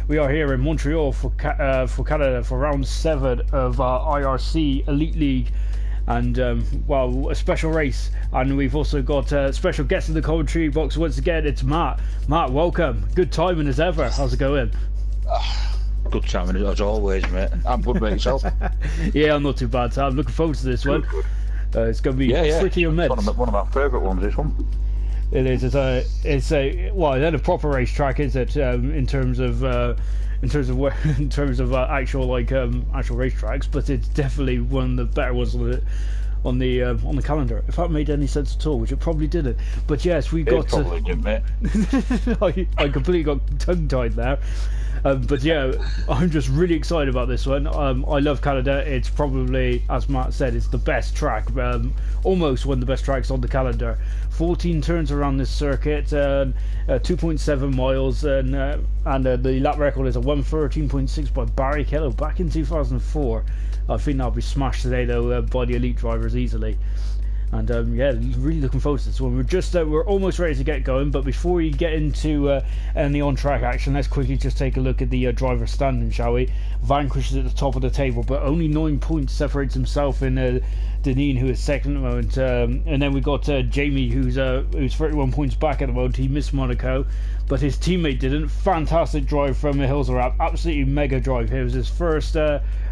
We are here in Montreal for Canada for round 7 of IRC Elite League, and well, a special race. And we've also got special guest in the commentary box once again. It's Matt. Matt, welcome. Good timing as ever. How's it going? Good timing as always, mate. I'm good, mate. Yourself? Yeah, I'm not too bad. I'm looking forward to this one. Good. It's going to be pretty immense. It's one of my favourite ones, this one. It is. It's a well, then a proper racetrack, is it? In terms of actual actual racetracks, but it's definitely one of the better ones on the calendar. If that made any sense at all, which it probably didn't. But yes, we got. It probably didn't, mate. I completely got tongue-tied there. But yeah, I'm just really excited about this one. I love Canada. It's probably, as Matt said, it's the best track. Almost one of the best tracks on the calendar. 14 turns around this circuit, 2.7 miles, and the lap record is a 1:13.6 by Barry Kello back in 2004. I think that'll be smashed today though by the elite drivers easily. And yeah, really looking forward to this one. We're almost ready to get going, but before we get into any on-track action, let's quickly just take a look at the driver standing, shall we? Vanquish is at the top of the table, but only 9 points separates himself in Deneen, who is second at the moment, and then we've got Jamie, who's 31 points back at the moment. He missed Monaco, but his teammate didn't. Fantastic drive from Hilserath, absolutely mega drive. It was his first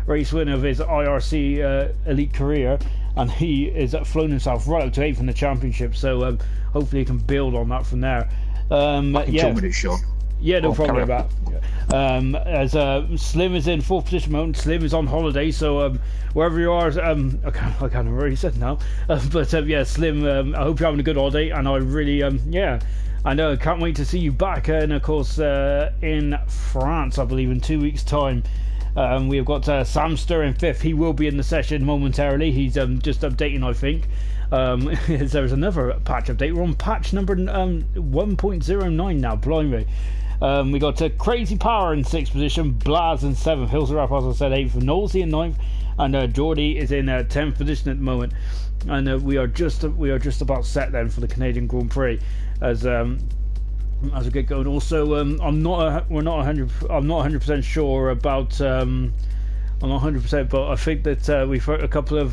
race win of his IRC Elite career, and he is flown himself right up to 8th in the championship, so hopefully he can build on that from there. Yeah. 2 minutes, Sean. Yeah, no problem about that. As Slim is in 4th position at the moment. Slim is on holiday, so wherever you are, I can't remember what he said now. But yeah, Slim, I hope you're having a good holiday, and I really, yeah, I know, can't wait to see you back, and of course in France, I believe, in 2 weeks' time. We've got Samster in 5th. He will be in the session momentarily. He's just updating, I think. There's another patch update. We're on patch number 1.09 now. Blimey. We got Crazy Power in 6th position. Blaz in 7th. Hilserath, as I said, 8th. Knowlesy in 9th. And Geordie is in 10th position at the moment. And we are just about set then for the Canadian Grand Prix as we get going. Also, I'm not 100% sure about. I'm not 100%, but I think that we've heard a couple of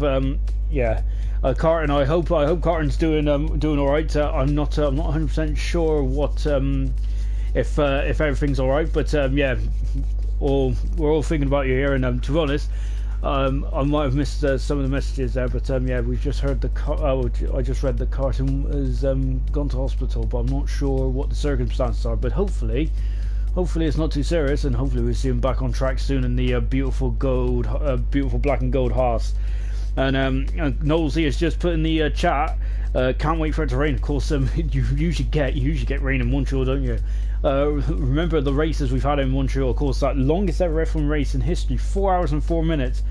Carton. I hope Carton's doing all right. I'm not 100% sure what if everything's all right, but yeah, we're all thinking about you here. And to be honest, I might have missed some of the messages there, but yeah, we've just heard I just read that Carton has gone to hospital, but I'm not sure what the circumstances are. But hopefully it's not too serious, and hopefully we'll see him back on track soon in the beautiful black and gold horse. And Knowlesy has just put in the chat. Can't wait for it to rain. Of course, you usually get rain in Montreal, don't you? Remember the races we've had in Montreal? Of course, that longest ever F1 race in history, 4 hours and 4 minutes.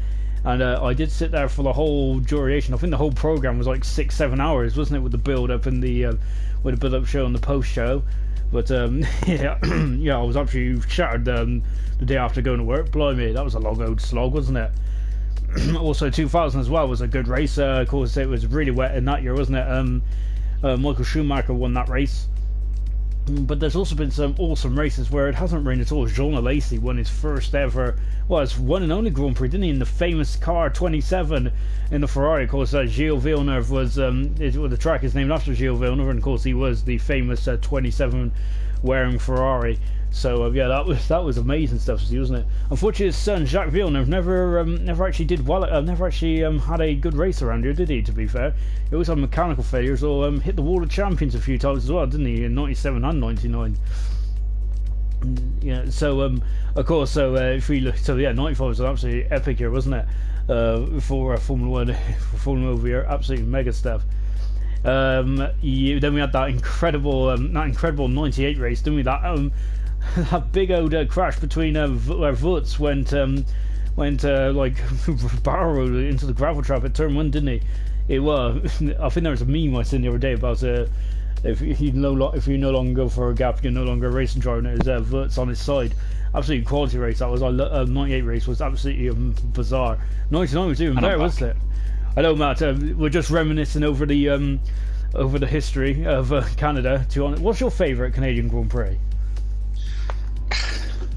And I did sit there for the whole duration. I think the whole program was like 6-7 hours, wasn't it, with the build up and the build up show and the post show. But yeah, I was absolutely shattered the day after going to work. Blimey, that was a long old slog, wasn't it? Also 2000 as well was a good race. Of course, it was really wet in that year, wasn't it? Michael Schumacher won that race. But there's also been some awesome races where it hasn't rained at all. Jean Alesi won his first ever, well, his one and only Grand Prix, didn't he, in the famous car 27 in the Ferrari. Of course, Gilles Villeneuve was, the track is named after Gilles Villeneuve, and of course he was the famous 27 wearing Ferrari. So yeah, that was amazing stuff, wasn't it? Unfortunately, his son Jacques Villeneuve never actually did well. Never actually had a good race around here, did he? To be fair, he always had mechanical failures or hit the wall of champions a few times as well, didn't he? In '97 and '99. Yeah. So of course, so if we look, so yeah, '95 was an absolutely epic year, wasn't it? For Formula One, for Formula over here, absolutely mega stuff. Then we had that incredible '98 race, didn't we? That big old crash between where Wurz went like barrel rolled into the gravel trap at turn 1, didn't he? It was. I think there was a meme I seen the other day about if you no longer go for a gap, you're no longer a racing driver. And it was Wurz on his side. Absolutely quality race. That was 98 race was absolutely bizarre. 99 was even better, wasn't it? I know, Matt. We're just reminiscing over the history of Canada. What's your favourite Canadian Grand Prix?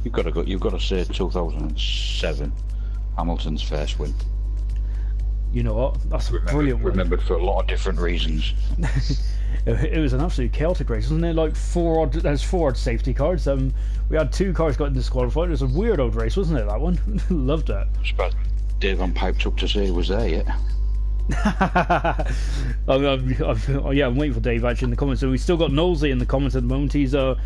You've got to go. You've got to say 2007, Hamilton's first win. You know what? That's a brilliant one. Remembered for a lot of different reasons. It was an absolute chaotic race, wasn't it? Like there's four odd safety cars. We had 2 cars got disqualified. It was a weird old race, wasn't it? That one. Loved it. I suppose Dave on piped up to say he was there yet. Yeah, I'm waiting for Dave actually in the comments. So we still got Knowlesy in the comments at the moment. He's on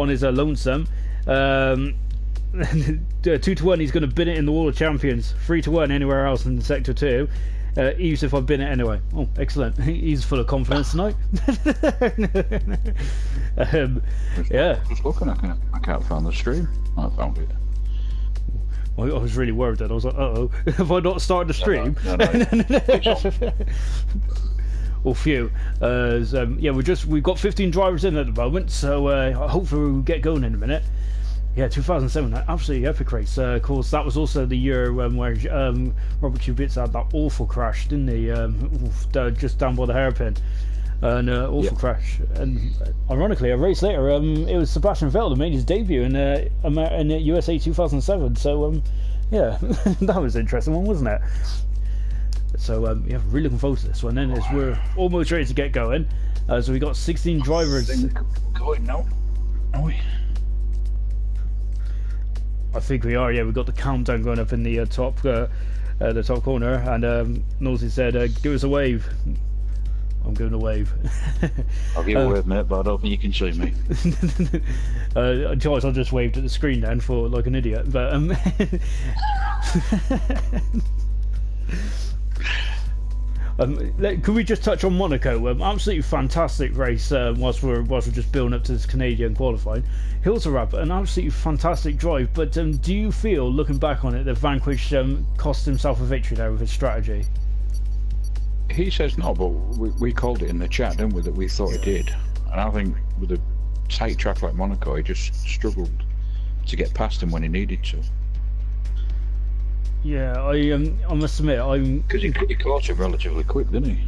his lonesome. 2-1. He's going to bin it in the Wall of Champions. 3-1 anywhere else in Sector 2. Even if I bin it anyway. Oh, excellent. He's full of confidence tonight. Yeah. Just looking, I can't find the stream. I found it. I was really worried that I was like, uh-oh, have I not started the stream? No. Well, phew. Yeah, we've got 15 drivers in at the moment, so hopefully we'll get going in a minute. Yeah, 2007, absolutely epic race. Of course, that was also the year where Robert Kubica had that awful crash, didn't he? Just down by the hairpin. An awful crash. And ironically, a race later, it was Sebastian Vettel that made his debut in USA 2007. So, yeah, that was an interesting one, wasn't it? So, yeah, really looking forward to this one. Then, as we're almost ready to get going, so we got 16 drivers. Going now, are we? I think we are. Yeah, we've got the countdown going up in the top corner, and Nosey said, "Give us a wave." I'm giving a wave. I'll give a wave, mate, but I don't think you can see me. Joyce, I just waved at the screen then for like an idiot. But could we just touch on Monaco? Absolutely fantastic race. Whilst we're just building up to this Canadian qualifying, Hilterab, an absolutely fantastic drive. But do you feel, looking back on it, that Vanquish cost himself a victory there with his strategy? He says no, but we called it in the chat, didn't we, that we thought he did. And I think with a tight track like Monaco, he just struggled to get past him when he needed to. Yeah, I must admit, because he caught him relatively quick, didn't he?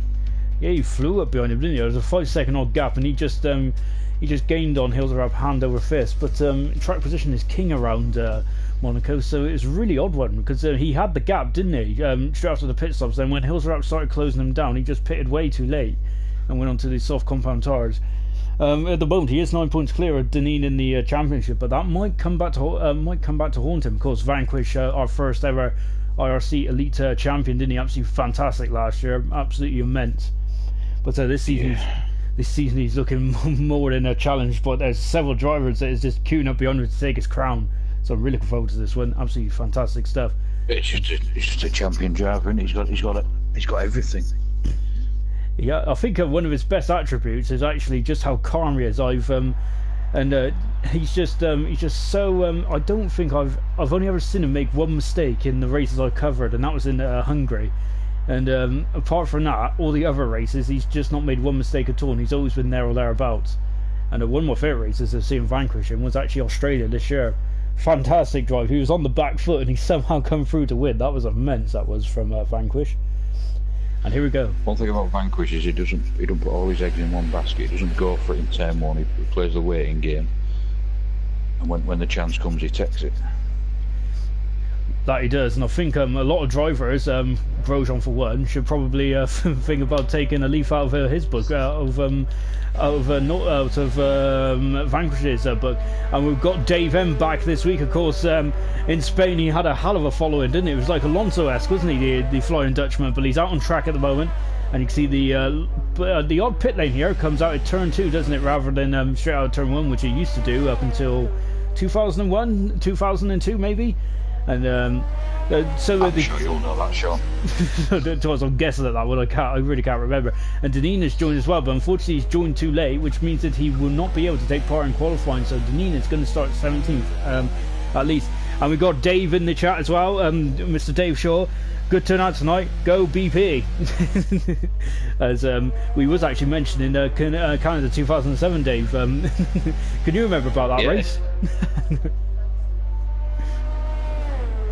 Yeah, he flew up behind him, didn't he? There was a 5-second odd gap, and he just gained on Hilderab hand over fist. But track position is king around Monaco, so it was a really odd one because he had the gap, didn't he? Straight after the pit stops. Then when Hilderab started closing him down, he just pitted way too late and went on to the soft compound tires. At the moment, he is 9 points clear of Deneen in the championship, but that might come back to haunt him. Of course, Vanquish, our first ever IRC Elite champion, didn't he? Absolutely fantastic last year, absolutely immense. But this season, he's looking more than a challenge. But there's several drivers that is just queuing up beyond him to take his crown. So I'm really looking forward to this one. Absolutely fantastic stuff. It's just a champion driver, and he's got everything. Yeah, I think one of his best attributes is actually just how calm he is. He's just so. I don't think I've only ever seen him make one mistake in the races I covered, and that was in Hungary. And apart from that, all the other races, he's just not made one mistake at all, and he's always been there or thereabouts. And one of my favourite races I've seen Vanquish in was actually Australia this year. Fantastic drive. He was on the back foot, and he somehow come through to win. That was immense. That was from Vanquish. And here we go. One thing about Vanquish is he don't put all his eggs in one basket. He doesn't go for it in turn one. He plays the waiting game, and when the chance comes, he takes it. That he does, and I think a lot of drivers, Grosjean for one, should probably think about taking a leaf out of his book, out of Vanquish's book. And we've got Dave M back this week, of course. In Spain, he had a hell of a following, didn't he? It was like Alonso-esque, wasn't he, the Flying Dutchman? But he's out on track at the moment, and you can see the odd pit lane here comes out at turn 2, doesn't it, rather than straight out of turn 1, which he used to do up until 2001, 2002 maybe. And so I'm sure you'll know that, Sean. I'm guessing at that one. I really can't remember. And Deneen has joined as well, but unfortunately he's joined too late, which means that he will not be able to take part in qualifying. So Deneen is going to start 17th at least. And we've got Dave in the chat as well, Mr. Dave Shaw. Good turnout tonight. Go BP. As we was actually mentioning Canada 2007, Dave. Can you remember about that race?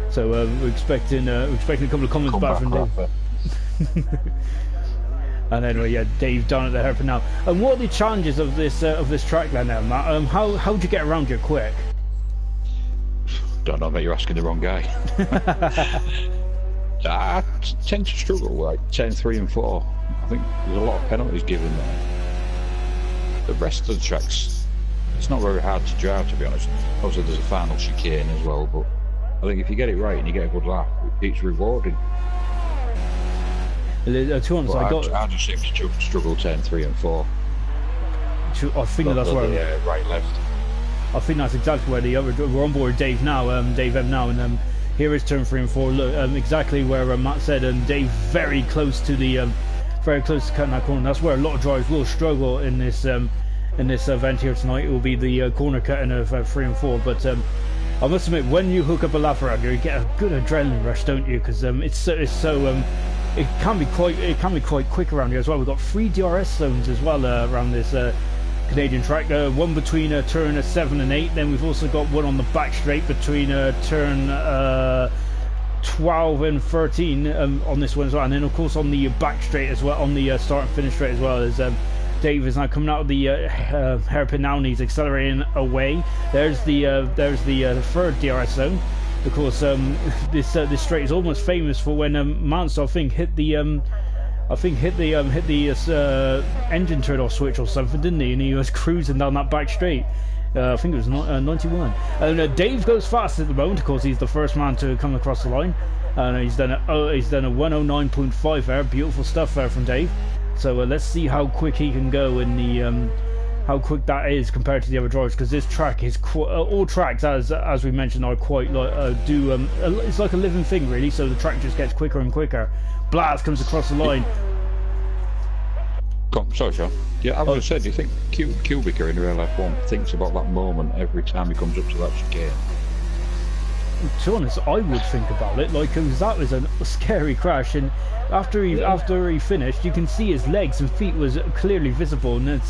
So we're expecting a couple of comments back from Dave. And anyway, yeah, Dave down at the hairpin now. And what are the challenges of this track then, now, Matt? How do you get around here quick? Don't know, but you're asking the wrong guy. I tend to struggle like 10, 3 and 4. I think there's a lot of penalties given there. The rest of the tracks, it's not very hard to drive, to be honest. Obviously there's a final chicane as well, but I think if you get it right and you get a good lap, it's rewarding. To be honest, I just seem to struggle 10, 3 and 4. I think that's where right, left. I think that's exactly where we're on board Dave now, Dave M now, and here is turn 3 and 4. Look, exactly where Matt said, and Dave very close to cutting that corner. That's where a lot of drivers will struggle in this event here tonight. It will be the corner cutting of 3 and 4. But I must admit, when you hook up a lap around here, you get a good adrenaline rush, don't you? Because it can be quite quick around here as well. We've got 3 DRS zones as well around this Canadian track. One between turn 7 and 8. Then we've also got one on the back straight between turn 12 and 13 on this one as well. And then of course on the back straight as well, on the start and finish straight as well, as Dave is now coming out of the hairpin now and he's accelerating away. There's the third DRS zone. Of course, this straight is almost famous for when Mansell, I think, hit the engine turn off switch or something, didn't he? And he was cruising down that back straight. I think it was 91. And Dave goes fast at the moment. Of course, he's the first man to come across the line, and he's done a 109.5 there. Beautiful stuff there from Dave. So let's see how quick he can go in the how quick that is compared to the other drivers, because this track is all tracks, as we mentioned, are quite like it's like a living thing really. So the track just gets quicker and quicker. Blast comes across the line. Sorry, Sean. Yeah, I was said, do you think Kubica in real life 1 thinks about that moment every time he comes up to that chicane? To be honest, I would think about it, like, because that was a scary crash, and after he finished, you can see his legs and feet was clearly visible, and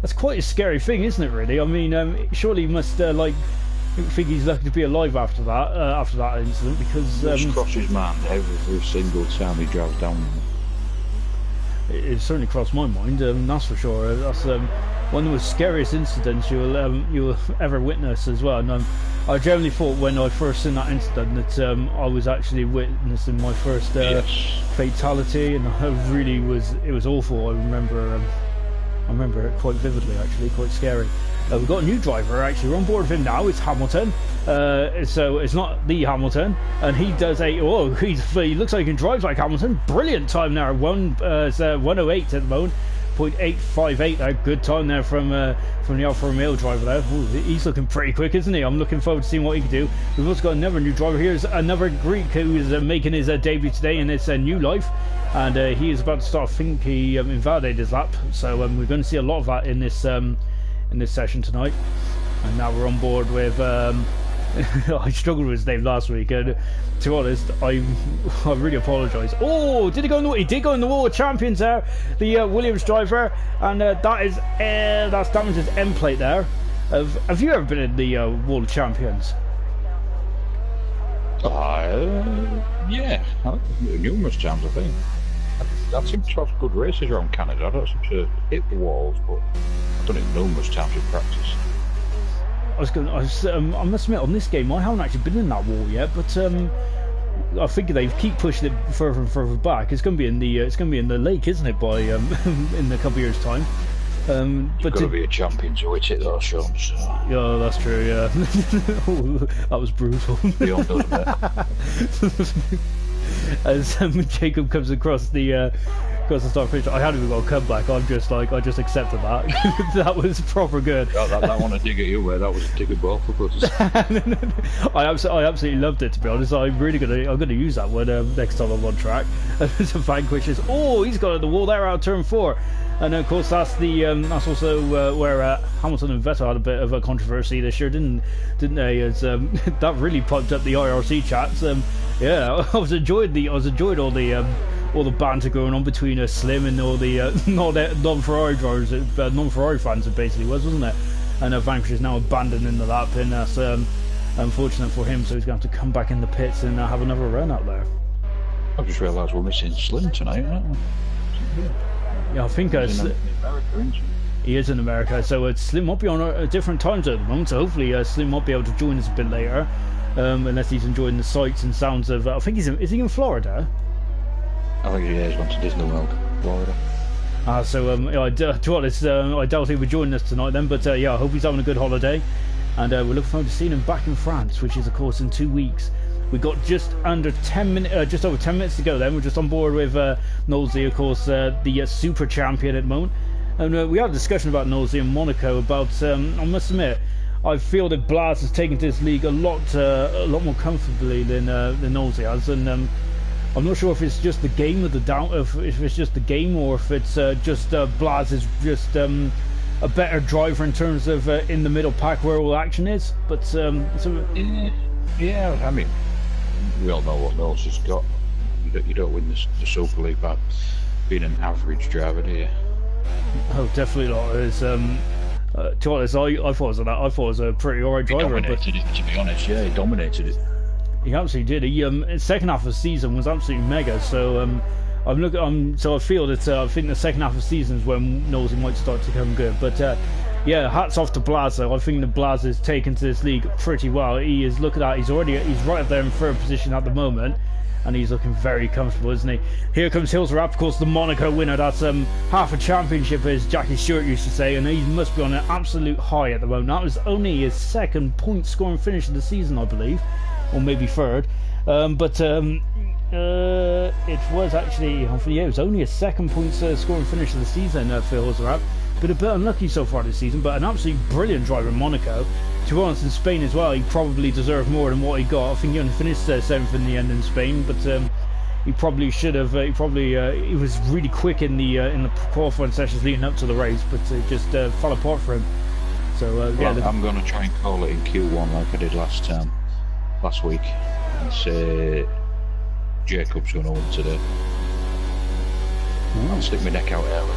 that's quite a scary thing, isn't it? Really, I mean, surely he must think he's lucky to be alive after that incident, because it crosses his mind every single time he drives down. It certainly crossed my mind, that's for sure. That's one of the most scariest incidents you'll ever witness as well. And I generally thought when I first seen that incident that I was actually witnessing my first fatality, and it was awful. I remember it quite vividly, actually, quite scary. We've got a new driver, actually. We're on board with him now. It's Hamilton. So it's not the Hamilton, and he does he looks like he can drive like Hamilton. Brilliant time there. 108 at the moment. 0.858 there. Good time there from the Alfa Romeo driver there. Ooh, he's looking pretty quick, isn't he? I'm looking forward to seeing what he can do. We've also got another new driver. Here's another Greek who is making his debut today in this new life, and he is about to start. I think he invalidated his lap, so we're going to see a lot of that in this session tonight. And now we're on board with I struggled with his name last week, and to be honest, I really apologise. Oh, did he go in the wall? He did go in the wall of champions there, the Williams driver, and that's Damage's end plate there. Have you ever been in the wall of champions? Yeah, numerous times, I think. I seem to have good races around Canada. I don't seem to hit the walls, but I've done it numerous times in practice. I must admit, on this game, I haven't actually been in that wall yet, but I think they keep pushing it further and further back. It's going to be in the lake, isn't it? By in a couple of years' time. But got to be a champion to hit it, though, Sean. So. Yeah, that's true. Yeah, that was brutal. Beyond a bit. As Jacob comes across the start finish, I hadn't even got a comeback. I just accepted that. That was proper good. That one to dig at you where that was a dig at both of us. I absolutely loved it, to be honest. I'm gonna use that one next time I'm on track. To vanquish this. Oh, he's got on the wall there out of turn 4. And of course that's also where Hamilton and Vettel had a bit of a controversy this year, didn't they? As that really pumped up the IRC chats. Yeah, I was enjoying all the banter going on between Slim and all the non-Ferrari drivers, non-Ferrari fans. It basically wasn't it? And Vanquish is now abandoning the lap, and that's unfortunate for him. So he's going to have to come back in the pits and have another run out there. I just realised we're missing Slim tonight, aren't we? Yeah, I think he is in America, so Slim might be on a different time zone at the moment, so hopefully Slim might be able to join us a bit later. unless he's enjoying the sights and sounds of. I think is he in Florida? I think he's gone to Disney World, Florida. So to be honest, I doubt he would join us tonight then. But yeah, I hope he's having a good holiday, and we're looking forward to seeing him back in France, which is of course in 2 weeks. We got just under 10 minutes, just over 10 minutes to go. Then we're just on board with Knowlesy, of course, the super champion at the moment. And we had a discussion about Knowlesy and Monaco. About I must admit, I feel that Blas has taken to this league a lot more comfortably than Knowlesy has, and I'm not sure if it's just the game of if it's just the game, or if it's just Blas is just a better driver in terms of in the middle pack where all action is. But yeah, I mean, we all know what Knowlesy's got. You don't win the Super League by being an average driver, do you? Oh, definitely not. It's, to be honest, I thought it was a pretty alright driver. He dominated it, to be honest. Yeah, he dominated it. He absolutely did. He second half of the season was absolutely mega. So so I feel that I think the second half of the season is when Knowlesy might start to come good. But yeah, hats off to Blas. Though. I think the Blas is taken to this league pretty well. He is. Look at that. He's right up there in third position at the moment. And he's looking very comfortable, isn't he? Here comes Hillsrap, of course, the Monaco winner. That's half a championship, as Jackie Stewart used to say, and he must be on an absolute high at the moment. That was only his second point scoring finish of the season, I believe, or maybe third. But it was actually, yeah, it was only his second point scoring finish of the season for Hillsrap. Been a bit unlucky so far this season, but an absolutely brilliant driver in Monaco. To be honest, in Spain as well, he probably deserved more than what he got. I think he only finished 7th in the end in Spain, but he probably should have. He was really quick in the qualifying sessions leading up to the race, but it just fell apart for him. So yeah, I'm going to try and call it in Q1 like I did last week, and say Jacob's going to win today. I'll stick my neck out early.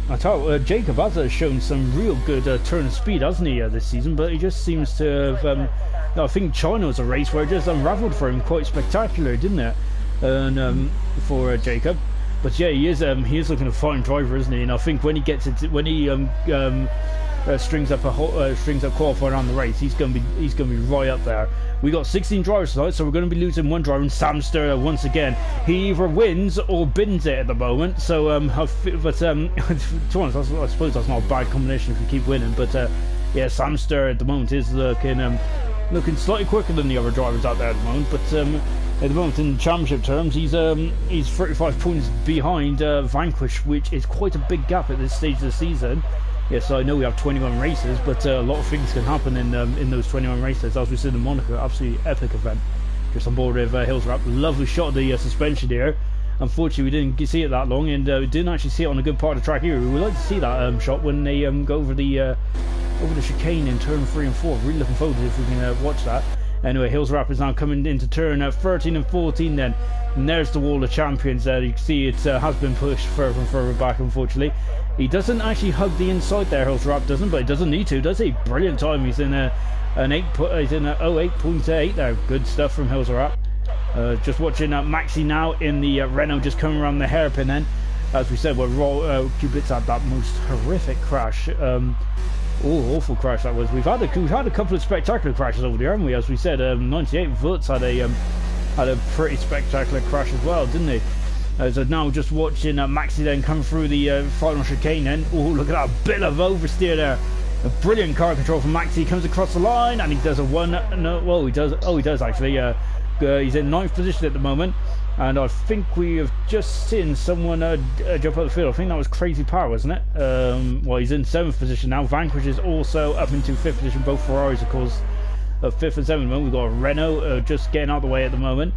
I tell you, Jacob has shown some real good turn of speed, hasn't he, this season? But he just seems to have. I think China was a race where it just unravelled for him quite spectacular, didn't it? And for Jacob, but yeah, he is looking a fine driver, isn't he? And I think when he gets it, when he strings up qualifying on the race, he's going to be right up there. We got 16 drivers tonight, so we're going to be losing one driver, and Sam Sturr once again. He either wins or bins it at the moment. So, to be honest, I suppose that's not a bad combination if you keep winning. But yeah, Sam Sturr at the moment is looking slightly quicker than the other drivers out there at the moment. But at the moment, in championship terms, he's 35 points behind Vanquish, which is quite a big gap at this stage of the season. Yes, I know we have 21 races, but a lot of things can happen in those 21 races. As we said in Monaco, absolutely epic event. Just on board with Hillsrap. Lovely shot of the suspension here. Unfortunately, we didn't see it that long, and we didn't actually see it on a good part of the track here. We would like to see that shot when they go over the chicane in turn 3 and 4. Really looking forward to it if we can watch that. Anyway, Hillsrap is now coming into turn 13 and 14 then. And there's the wall of champions there. You can see it has been pushed further and further back, unfortunately. He doesn't actually hug the inside there, Hillsrap doesn't, but he doesn't need to, does he? Brilliant time. He's in an 08.8 there. Good stuff from Hillsrap. Just watching Maxi now in the Renault, just coming around the hairpin then. As we said, Cubits had that most horrific crash. Awful crash that was. We've had a couple of spectacular crashes over there, haven't we? As we said, 98 Wurtz had a pretty spectacular crash as well, didn't he? So now just watching Maxi then come through the final chicane then. Oh, look at that bit of oversteer there. A brilliant car control from Maxi. He comes across the line and he does he does actually. He's in 9th position at the moment. And I think we have just seen someone jump out the field. I think that was Crazy Power, wasn't it? Well, he's in 7th position now. Vanquish is also up into 5th position. Both Ferraris, of course, 5th and 7th at the moment. We've got a Renault just getting out of the way at the moment.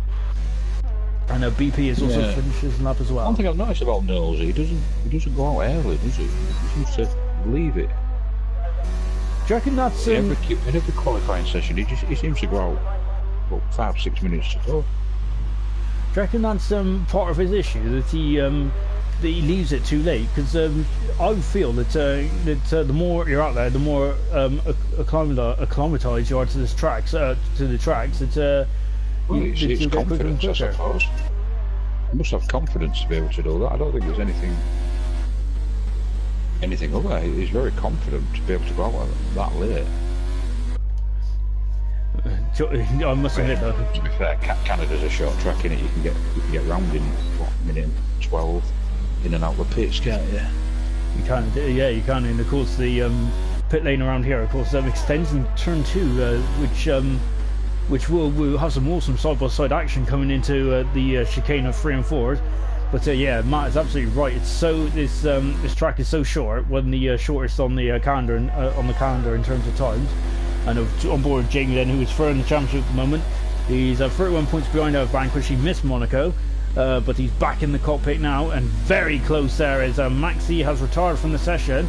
And BP is also finishes lap as well. One thing I've noticed about Knowlesy, he doesn't go out early, does he? He seems to leave it. Do you reckon that's... In every qualifying session, he seems to go out about 5-6 minutes to go. Do you reckon that's part of his issue, that he leaves it too late? Because I feel that the more you're out there, the more acclimatized you are to the tracks. It's confidence, I suppose. You must have confidence to be able to do that. I don't think there's anything other. He's very confident to be able to go out that late. I must admit though. To be fair, Canada's a short track in it. You can get round in what, minute and 12 in and out the pits, can't you? You can, yeah, you can. And of course, the pit lane around here, of course, extends in turn 2, which will have some awesome side-by-side action coming into the chicane of 3 and 4. But yeah, Matt is absolutely right. It's so this track is so short, one of the shortest on the calendar in terms of times. And on board Jamie then, who is third in the championship at the moment. He's 31 points behind our Vanquish. He missed Monaco, but he's back in the cockpit now and very close there as Maxi has retired from the session.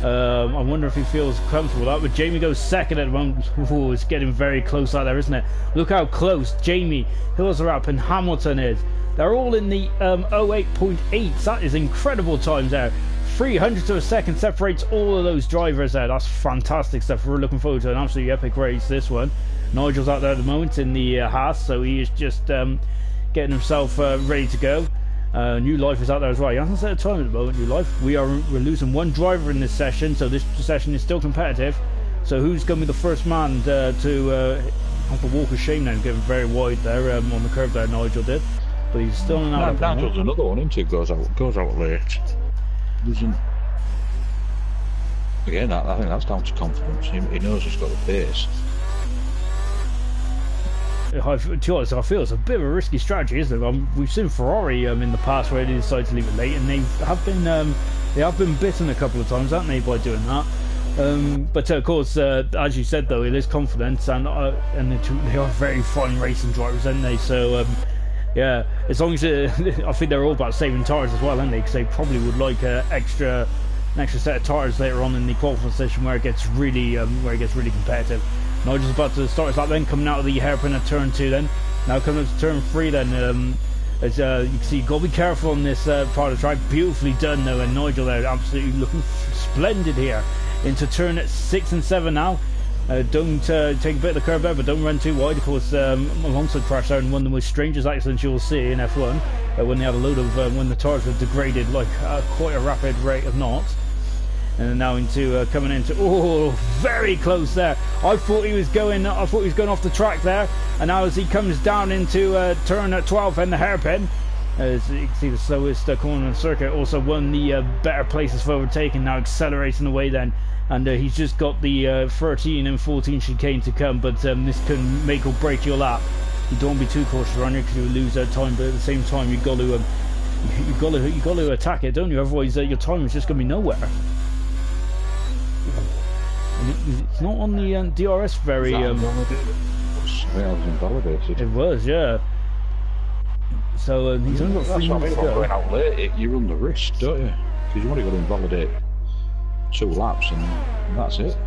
I wonder if he feels comfortable with that, but Jamie goes second at the moment. Ooh, it's getting very close out there, isn't it? Look how close Jamie, Hills are up, and Hamilton is. They're all in the 08.8. That is incredible times there. 300 of a second separates all of those drivers there. That's fantastic stuff. We're looking forward to an absolutely epic race, this one. Nigel's out there at the moment in the Haas, so he is just getting himself ready to go. New Life is out there as well. He hasn't set a time at the moment, New Life. We're losing one driver in this session, so this session is still competitive. So who's going to be the first man to have the walk of shame now? Getting very wide there on the curve there, Nigel did. But he's still in out. Nigel's another one, isn't he? Goes out late. Losing. Again, I think that's down to confidence. He knows he's got the pace. To be honest, I feel it's a bit of a risky strategy, isn't it? We've seen Ferrari in the past where they decide to leave it late, and they have been bitten a couple of times, haven't they, by doing that? But of course, as you said though, it is confidence, and they are very fine racing drivers, aren't they? So yeah, as long as I think they're all about saving tyres as well, aren't they? Because they probably would like an extra set of tyres later on in the qualifying session where it gets really competitive. Nigel's about to start his lap then, coming out of the hairpin at turn 2 then. Now coming up to turn 3 then. As you can see, you've got to be careful on this part of the track. Beautifully done though, and Nigel there absolutely looking splendid here. Into turn 6 and 7 now. Don't take a bit of the curve there, but don't run too wide. Of course, Alonso crashed there in one of the most strangest accidents you'll see in F1 when they had a load of when the tyres were degraded like quite a rapid rate of knots. And now into coming into very close there. I thought he was going off the track there, and now as he comes down into turn 12 and the hairpin, as you can see the slowest corner in the circuit, also one of the better places for overtaking, now accelerating away then, and he's just got the 13 and 14 chicane to come, but this can make or break your lap. You don't want to be too cautious around here because you will lose time, but at the same time you've got to attack it, don't you? Otherwise your time is just going to be nowhere. It's not on the DRS very. I was invalidated. It was, yeah. So he's only got 3 minutes to go. Going out late, you run the risk, don't you? Because you only got to invalidate 2 laps, and that's it.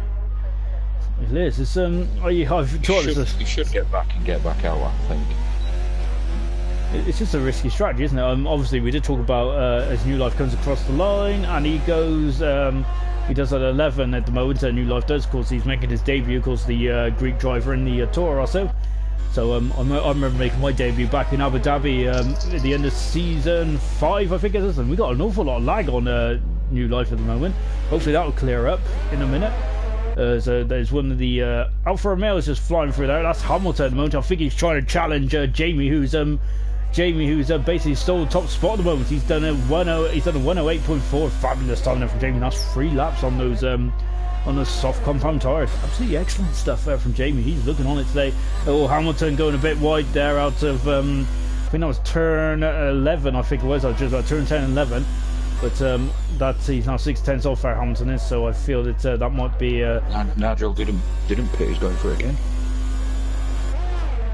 It is. It's You should get back out, I think. It's just a risky strategy, isn't it? Obviously, we did talk about as New Life comes across the line, and he goes. He does at 11 at the moment. New Life does, of course. He's making his debut, of course, the Greek driver in the Toro Rosso. So I remember making my debut back in Abu Dhabi at the end of season 5, I think it is. And we got an awful lot of lag on New Life at the moment. Hopefully that will clear up in a minute. So there's one of the Alfa Romeo is just flying through there. That's Hamilton at the moment. I think he's trying to challenge Jamie, who's basically stole the top spot at the moment. He's done a 108.4, fabulous time there from Jamie. That's 3 laps on those soft compound tyres. Absolutely excellent stuff there from Jamie. He's looking on it today. Oh, Hamilton going a bit wide there out of I think that was turn 11. I think it was. I was just about turn 10 and 11. But he's now 6 tenths off where Hamilton is. So I feel that that might be. Nigel didn't pit. He's going for it again.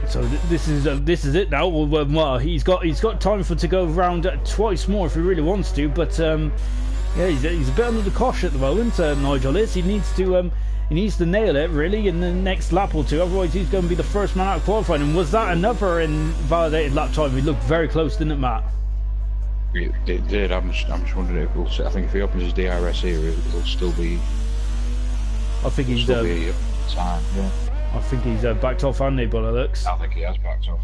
So this is it now. Well, he's got time to go round twice more if he really wants to, but yeah, he's a bit under the cosh at the moment. Nigel is. He needs to nail it really in the next lap or 2. Otherwise, he's going to be the first man out of qualifying. And was that another invalidated lap time? He looked very close, didn't it, Matt? It did. I'm just wondering if I think if he opens his DRS here, it'll still be. I think he's still be time. Yeah. I think he's backed off, hasn't he, by the looks? I think he has backed off.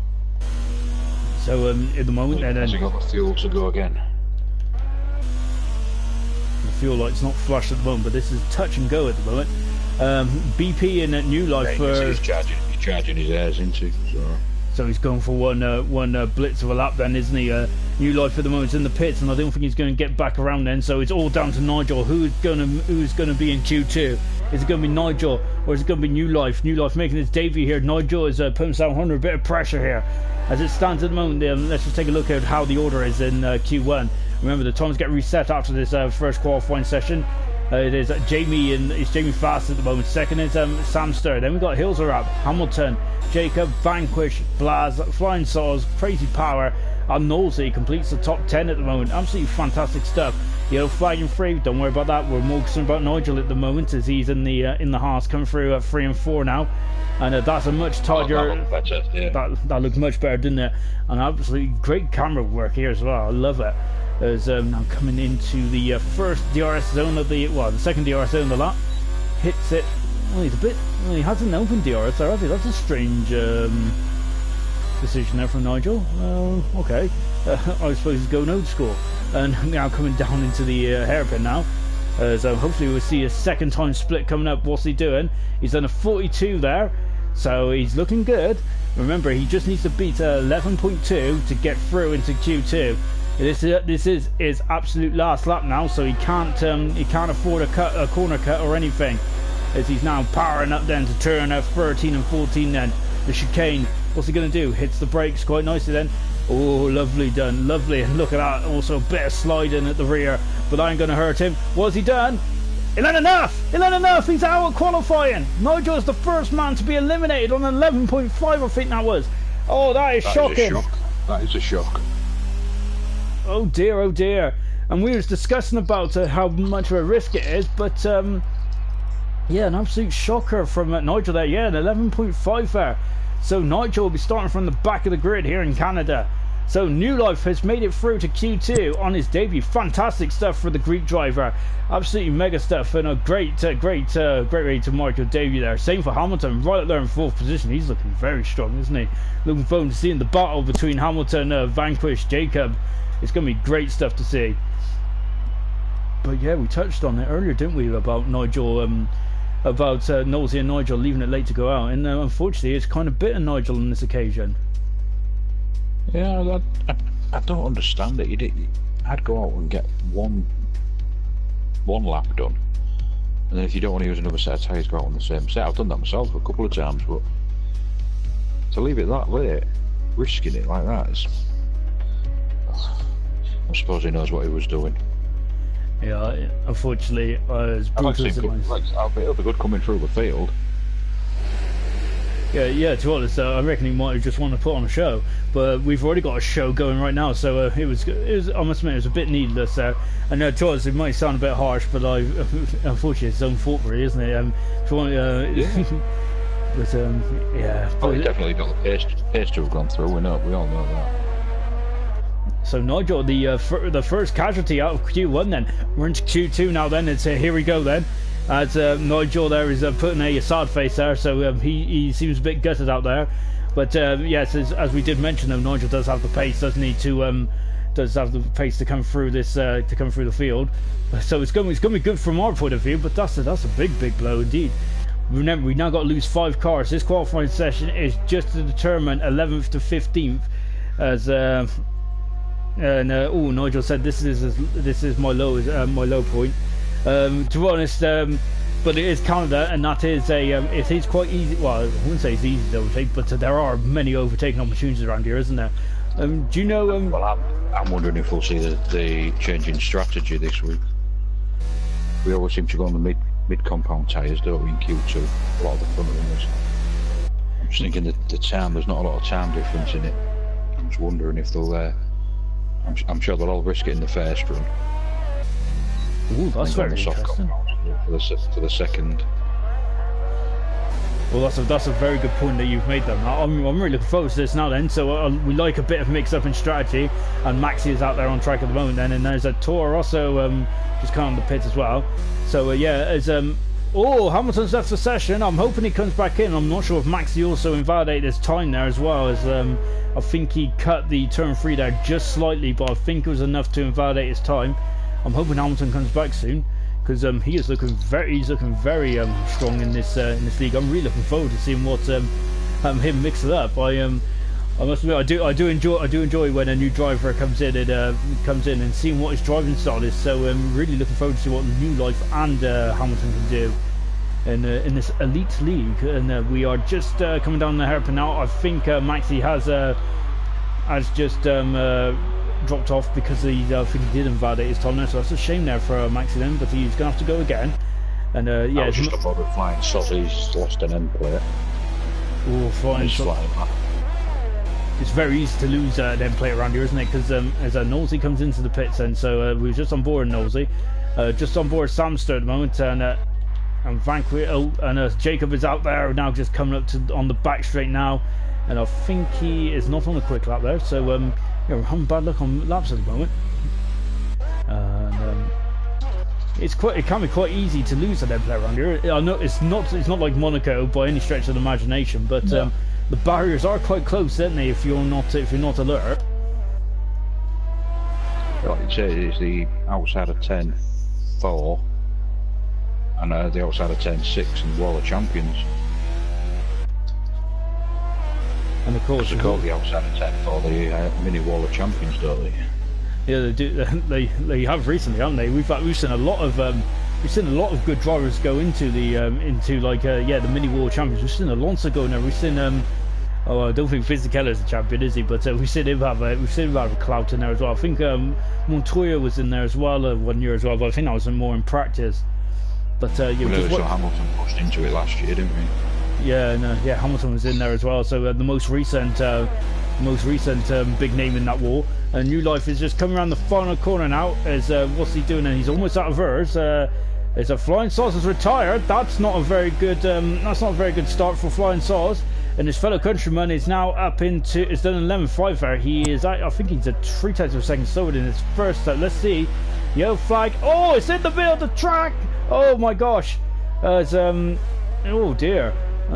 So at the moment, has he got the fuel to go again? The fuel light's not flushed at the moment, but this is touch and go at the moment. BP in New Life he's he's charging his airs into. So he's going for one blitz of a lap then, isn't he? New Life at the moment in the pits, and I don't think he's going to get back around then. So it's all down to Nigel. Who's going to be in Q2? Is it going to be Nigel, or is it going to be New Life? New Life making his debut here. Nigel is putting himself under a bit of pressure here. As it stands at the moment, let's just take a look at how the order is in Q1. Remember, the times get reset after this first qualifying session. It is Jamie, and it's Jamie Fast at the moment. Second is Sam Sturr. Then we've got Hills are up, Hamilton, Jacob, Vanquish, Blaz, Flying Saws, Crazy Power, and Nosey completes the top 10 at the moment. Absolutely fantastic stuff. Yellow flagging free, don't worry about that. We're more concerned about Nigel at the moment, as he's in the Haas, coming through at 3 and 4 now, and that's a much tidier. That looked much better, didn't it? And absolutely great camera work here as well. I love it. As now coming into the first DRS zone of the second DRS zone of the lap, hits it. Well, he's a bit. Well, he hasn't opened DRS there, has he? That's a strange decision there from Nigel. Okay, I suppose he's going old school. And now coming down into the hairpin now. So hopefully we'll see a second time split coming up. What's he doing? He's done a 42 there, so he's looking good. Remember, he just needs to beat 11.2 to get through into Q2. This is his absolute last lap now, so he can't afford a corner cut or anything, as he's now powering up then to turn 13 and 14 then. The chicane, what's he going to do? Hits the brakes quite nicely then. Oh, lovely done, lovely. And look at that, also a bit of sliding at the rear, but that ain't going to hurt him. What's he done? It ain't enough! It ain't enough! He's out of qualifying! Nigel is the first man to be eliminated on 11.5, I think that was. Oh, that is shocking. That is a shock. Oh dear, oh dear. And we was discussing about how much of a risk it is, but yeah, an absolute shocker from Nigel there. Yeah, an 11.5 there. So Nigel will be starting from the back of the grid here in Canada. So New Life has made it through to Q2 on his debut. Fantastic stuff for the Greek driver. Absolutely mega stuff, and a great way to mark your debut there. Same for Hamilton, right up there in 4th position. He's looking very strong, isn't he? Looking forward to seeing the battle between Hamilton, Vanquish, Jacob. It's going to be great stuff to see. But yeah, we touched on it earlier, didn't we, about Nigel, about Nosey and Nigel leaving it late to go out, and unfortunately it's kind of bitten Nigel on this occasion. Yeah, I don't understand it. I'd go out and get one lap done, and then if you don't want to use another set of tyres, go out on the same set. I've done that myself a couple of times, but to leave it that late, risking it like that is... I suppose he knows what he was doing. Yeah, unfortunately, as brutal as it was. It'll be good coming through the field. Yeah. To be honest, I reckon he might have just wanted to put on a show, but we've already got a show going right now, so it was. I must admit, it was a bit needless there. I know, to us, it might sound a bit harsh, but unfortunately, it's his own fault, really, isn't it? Yeah. But yeah. Oh, he definitely got the pace to have gone through. We all know that. So Nigel, the first casualty out of Q1 then. We're into Q2 now then. It's here we go then. As Nigel there is putting a sad face there, so he seems a bit gutted out there. But yes, as we did mention though, Nigel does have the pace, doesn't he, does have the pace to come through this to come through the field. So it's going to be good from our point of view, but that's a big blow indeed. Remember, we now got to lose 5 cars. This qualifying session is just to determine 11th to 15th. As Nigel said this is my low point. To be honest, but it is Canada, and that is it is quite easy. Well, I wouldn't say it's easy to overtake, but there are many overtaking opportunities around here, isn't there? Do you know? Well, I'm wondering if we'll see the change in strategy this week. We always seem to go on the mid compound tyres, don't we, in Q2? A lot of the front runners. I'm just thinking that the time, there's not a lot of time difference in it. I'm just wondering if they'll. I'm sure they'll all risk it in the first run. Ooh, that's very interesting. For the second. Well, that's a very good point that you've made there, Matt. I'm really looking forward to this now then. So we like a bit of mix-up in strategy, and Maxi is out there on track at the moment then, and there's a Toro Rosso just coming on the pit as well. So yeah, as Hamilton's left the session. I'm hoping he comes back in. I'm not sure if Maxi also invalidated his time there as well, as I think he cut the turn 3 there just slightly, but I think it was enough to invalidate his time. I'm hoping Hamilton comes back soon, because he's looking very strong in this league. I'm really looking forward to seeing what him mix it up. I must admit, I do enjoy when a new driver comes in and seeing what his driving style is. So I'm really looking forward to see what New Life and Hamilton can do in this Elite League. And we are just coming down the hairpin now. I think Maxi has just dropped off because I think he did invalidate his time there. So that's a shame there for Maxi then, but he's gonna have to go again. And yeah, I was just about the flying sauce. He's lost an end plate. Oh, flying sauce. It's very easy to lose an end plate around here, isn't it? Because as Nosey comes into the pits, and so we were just on board Nosey, just on board Samster at the moment, and Jacob is out there now, just coming up on the back straight now, and I think he is not on a quick lap there. So yeah, we're having bad luck on laps at the moment, and it can be quite easy to lose an end plate around here. I know it's not like Monaco by any stretch of the imagination, but. No. The barriers are quite close, aren't they? If you're not alert. Like you say, it's the outside of 10-4 and the outside of 10-6 and Wall of Champions. And of course, they call the outside of 10-4 the mini Wall of Champions, don't they? Yeah, they do. They have recently, haven't they? We've seen a lot of good drivers go into the the mini World Champions. We've seen Alonso go in there. We've seen I don't think Fisichella's a champion, is he? But we've seen him have a clout in there as well. I think Montoya was in there as well 1 year as well, but I think that was more in practice. But Hamilton pushed into it last year, didn't we? Yeah, no, yeah, Hamilton was in there as well. So the most recent big name in that war. New Life is just coming around the final corner now. As what's he doing? And he's almost out of hers. As a Flying Sauce has retired. That's not a very good. That's not a very good start for Flying Sauce. And his fellow countryman is now up into. It's done 11.5 there. He is. I think he's a 3/10 of a second slower in his first. Let's see. Yellow flag. Oh, it's in the middle of the track. Oh my gosh. Oh dear.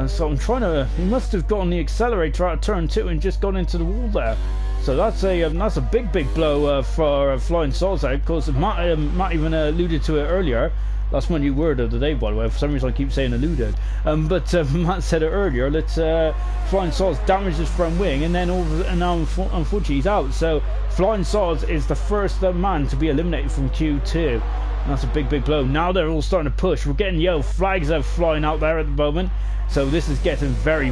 So I'm trying to. He must have got on the accelerator out of turn 2 and just gone into the wall there. So that's a big blow for Flying Sauce there. Of course, Matt even alluded to it earlier. That's my new word of the day, by the way. For some reason, I keep saying alluded. But Matt said it earlier. Flying Sauce damaged his front wing, and then now unfortunately he's out. So Flying Sauce is the first man to be eliminated from Q2. And that's a big blow. Now they're all starting to push. We're getting yellow flags flying out there at the moment. So this is getting very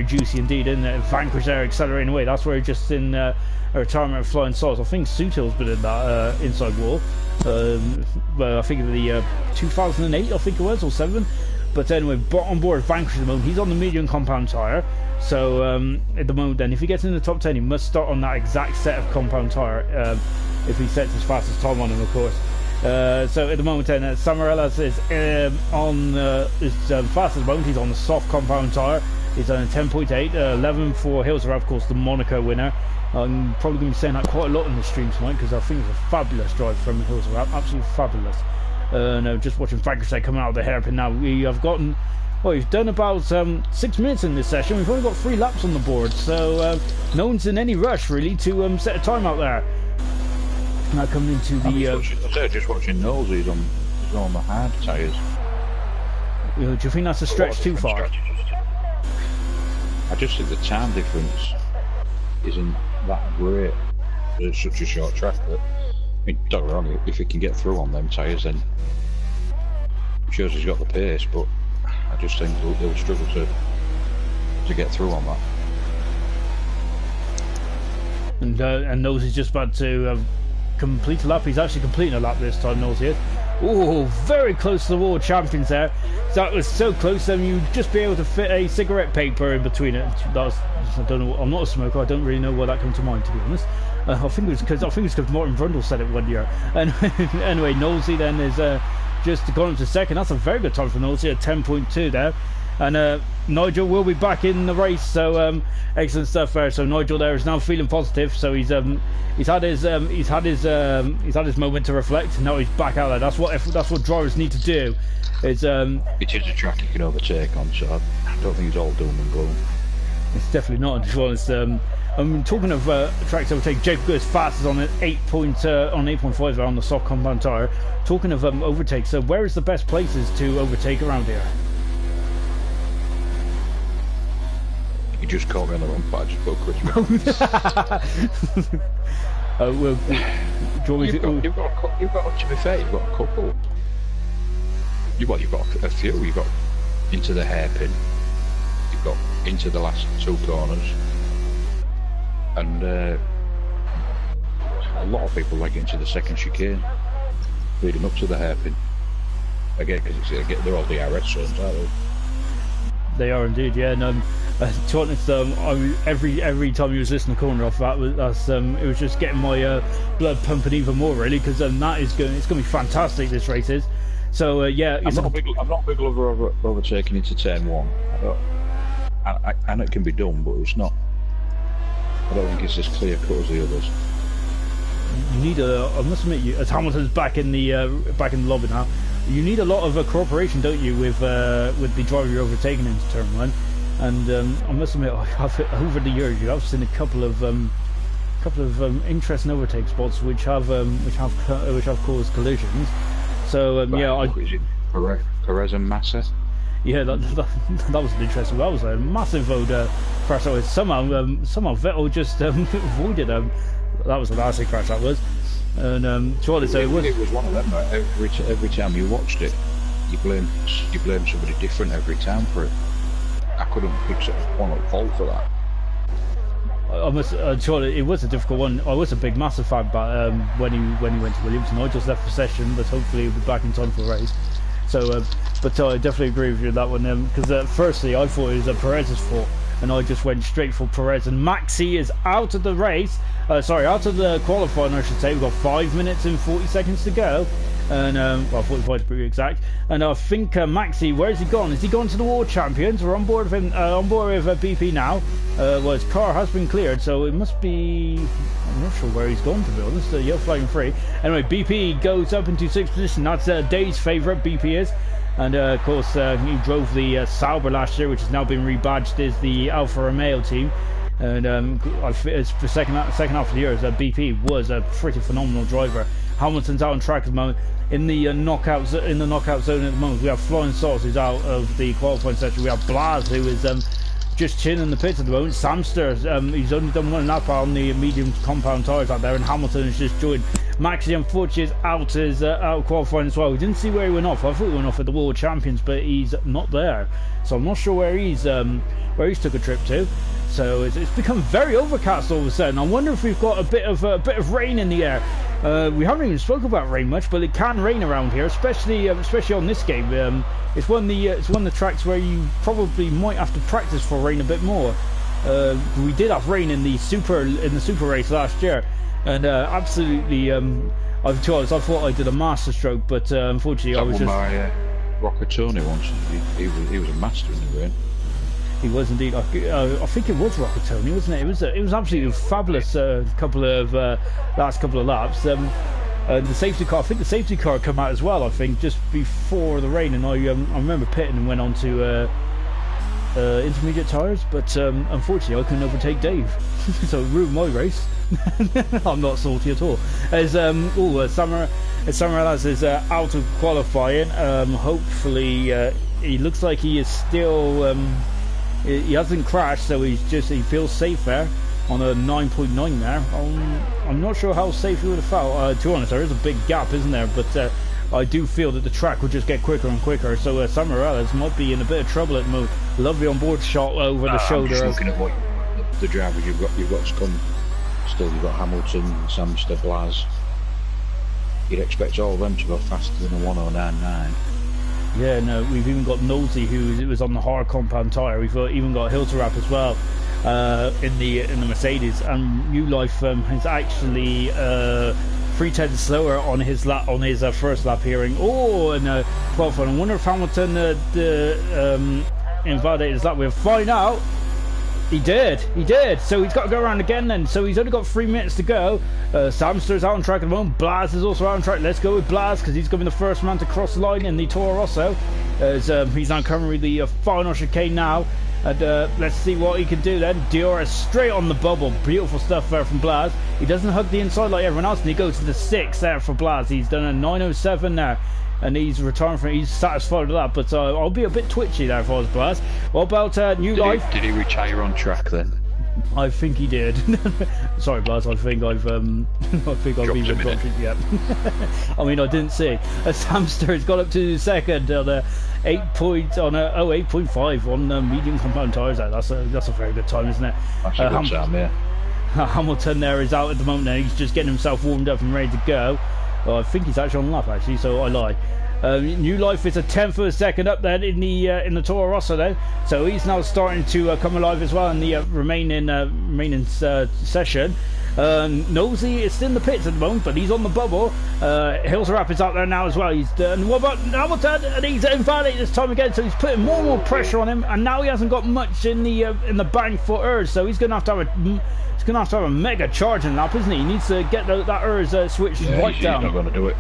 juicy indeed, isn't it? Vanquish there accelerating away. That's where he's just in a retirement of Flying Sauce. I think Sutil's been in that inside wall. Well, I think of the 2008, I think it was, or 7. But anyway, on board Vanquish at the moment. He's on the medium compound tyre. So at the moment, then, if he gets in the top 10, he must start on that exact set of compound tyre. If he sets his fastest time on him, of course. So at the moment then, Samarelas is fast at the moment. He's on the soft compound tyre. He's on a 10.8, 11 for Hills of course, the Monaco winner. I'm probably going to be saying that quite a lot in the stream tonight because I think it's a fabulous drive from Hills of absolutely fabulous. No, just watching Vanquish coming out of the hairpin now. We have gotten, well, we've done about 6 minutes in this session. We've only got 3 laps on the board, so no one's in any rush really to set a time out there. Now coming into the. Just watching Nosey. He's on the hard tyres. Do you think that's a stretch too far? I just think the time difference isn't that great. It's such a short track, but I mean, don't get me wrong. If he can get through on them tyres, then it shows he's got the pace. But I just think they'll struggle to get through on that. And Nosey's just about to. Complete a lap. He's actually completing a lap this time, Nosey is. Oh, very close to the World Champions there. That was so close, then you'd just be able to fit a cigarette paper in between it. I don't know. I'm not a smoker. I don't really know why that came to mind, to be honest. I think it was because Martin Brundle said it 1 year. And anyway, Nosey then is just gone into second. That's a very good time for Nosey at 10.2 there. And Nigel will be back in the race, so excellent stuff there. So Nigel there is now feeling positive. So he's had his moment to reflect. And now he's back out there. That's what drivers need to do. It is a track you can overtake on, so I don't think it's all doom and gloom. It's definitely not. As well as I'm talking of tracks overtake. Jake Good fast is on an 8.5 on the soft compound tyre. Talking of overtakes, so where is the best places to overtake around here? just caught me on the wrong part. I just put Christmas. Well, do you want me you've got, to be fair, you've got a couple. You've got a few. You've got into the hairpin. You've got into the last two corners. And a lot of people like into the second chicane, leading up to the hairpin. Again, because they're all DRS zones, aren't they? They are indeed, yeah. And to be honest, every time you was listening to corner off, it was just getting my blood pumping even more, really, because it's going to be fantastic. This race is. So yeah, I'm not a big lover of overtaking into turn one. I know it can be done, but it's not. I don't think it's as clear cut as the others. You need I must admit, as Hamilton's back in the lobby now, you need a lot of cooperation, don't you, with the driver you're overtaking into turn one. And I must admit, over the years, I've seen a couple of interesting overtake spots which have caused collisions. So yeah, is it Perez and Massa? Yeah, that was an interesting. That was a massive crash. That was somehow Vettel just avoided him. That was a nasty crash. That was, and surely so it was. It was one of them. Every time you watched it, you blame somebody different every time for it. I couldn't pick one at fault for that. I must surely it was a difficult one. I was a big massive fan, but when he went to Williams, and I just left the session, but hopefully he'll be back in time for the race. So, but I definitely agree with you on that one, because firstly I thought it was Perez's fault, and I just went straight for Perez, and Maxi is out of the race, out of the qualifying I should say. We've got 5 minutes and 40 seconds to go, and well, 45 to be exact, and I think Maxi, where's he gone? Is he gone to the World Champions? We're on board with him, on board with BP now. Well, his car has been cleared, so it must be, I'm not sure where he's gone, to be honest. You're flying free. Anyway, BP goes up into 6th position. That's Dave's favourite, BP is. And of course, he drove the Sauber last year, which has now been rebadged as the Alfa Romeo team. And it's the second half of the year, BP was a pretty phenomenal driver. Hamilton's out on track at the moment. In the knockout zone at the moment, we have Flying Sauce, who's out of the qualifying section. We have Blas, who is just chilling in the pits at the moment. Samster, he's only done 1.5 on the medium compound tyres out there, and Hamilton has just joined. Maxi, unfortunately, is out of qualifying as well. We didn't see where he went off. I thought he went off at the World Champions, but he's not there. So I'm not sure where he's took a trip to. So it's become very overcast all of a sudden. I wonder if we've got a bit of rain in the air. We haven't even spoken about rain much, but it can rain around here, especially on this game. It's one of the tracks where you probably might have to practice for rain a bit more. We did have rain in the super race last year, and absolutely, I thought I did a master stroke, but unfortunately I was just. Rockatoni once. He was a master in the rain. He was indeed. I think it was Rockatoni, wasn't it? It was absolutely fabulous. Last couple of laps. The safety car. I think the safety car come out as well. I think just before the rain, and I remember pitting and went on to intermediate tyres, but unfortunately I couldn't overtake Dave, so it ruined my race. I'm not salty at all. As Samaras is out of qualifying. Hopefully, he looks like he is still. He hasn't crashed, so he feels safe there on a 9.9 there. I'm not sure how safe he would have felt. To be honest, there is a big gap, isn't there? But I do feel that the track will just get quicker and quicker. So Samaras might be in a bit of trouble at the moment. Lovely onboard shot over the shoulder. I'm just looking at what the drivers you've got to come. Still, you've got Hamilton, Samster, Blas. You'd expect all of them to go faster than a 109.9. Yeah, no, we've even got Nosey, who was on the hard compound tyre. We've even got Hilterap as well in the Mercedes, and New Life is actually 3/10 slower on his first lap hearing. Oh, and qualifying. I wonder if Hamilton invalidated his lap. We'll find out. He did. So he's got to go around again then. So he's only got 3 minutes to go. Samster's out on track at the moment. Blas is also out on track. Let's go with Blas, because he's going to be the first man to cross the line in the Toro Rosso. As he's now covering the final chicane now. And let's see what he can do then. Dior is straight on the bubble. Beautiful stuff there from Blas. He doesn't hug the inside like everyone else, and he goes to the 6 there for Blas. He's done a 9.07 now. and he's retiring from it. He's satisfied with that, but I'll be a bit twitchy there if I was Blaz. What about New Life? Did he retire on track then? I think he did. Sorry, Blaz. I think I've even dropped it. Yep. I mean, I didn't see. Samster has got up to second on a 8.5 on medium compound tyres. That's a very good time, isn't it? That's a good time, yeah. Hamilton there is out at the moment. Now he's just getting himself warmed up and ready to go. I think he's actually on lap actually, so I lie. New Life is a 10th of a second up there in the Toro Rosso then, so he's now starting to come alive as well in the remaining session. Nosy is still in the pits at the moment, but he's on the bubble. Hills Rap is out there now as well. He's done. What about Hamilton? And he's invalid this time again, so he's putting more and more pressure on him. And now he hasn't got much in the bank for Urs, so he's going to have to have a mega charging lap, isn't he? He needs to get that Urs switch right down. He's not going to do it.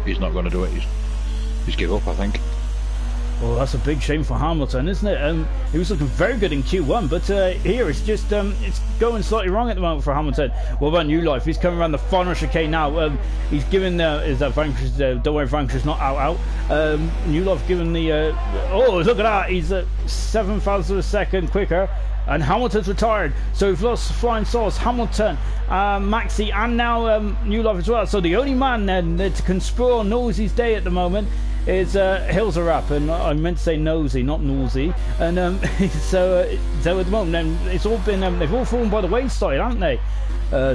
He's not going to do it. He's give up, I think. Well, that's a big shame for Hamilton, isn't it? He was looking very good in Q1, but here it's just it's going slightly wrong at the moment for Hamilton. What about New Life? He's coming around the final chicane now. He's given his Vanquish. Don't worry, Vanquish not out. New Life given the. Oh, look at that! He's 7,000 of a second quicker. And Hamilton's retired, so we've lost Flying Sauce, Hamilton, Maxi, and now New Life as well. So the only man then that can spoil Nosy's day at the moment is Hills Rap, and I meant to say Nosy, not Nosy. And so at the moment, then it's all been they've all fallen by the wayside, haven't they?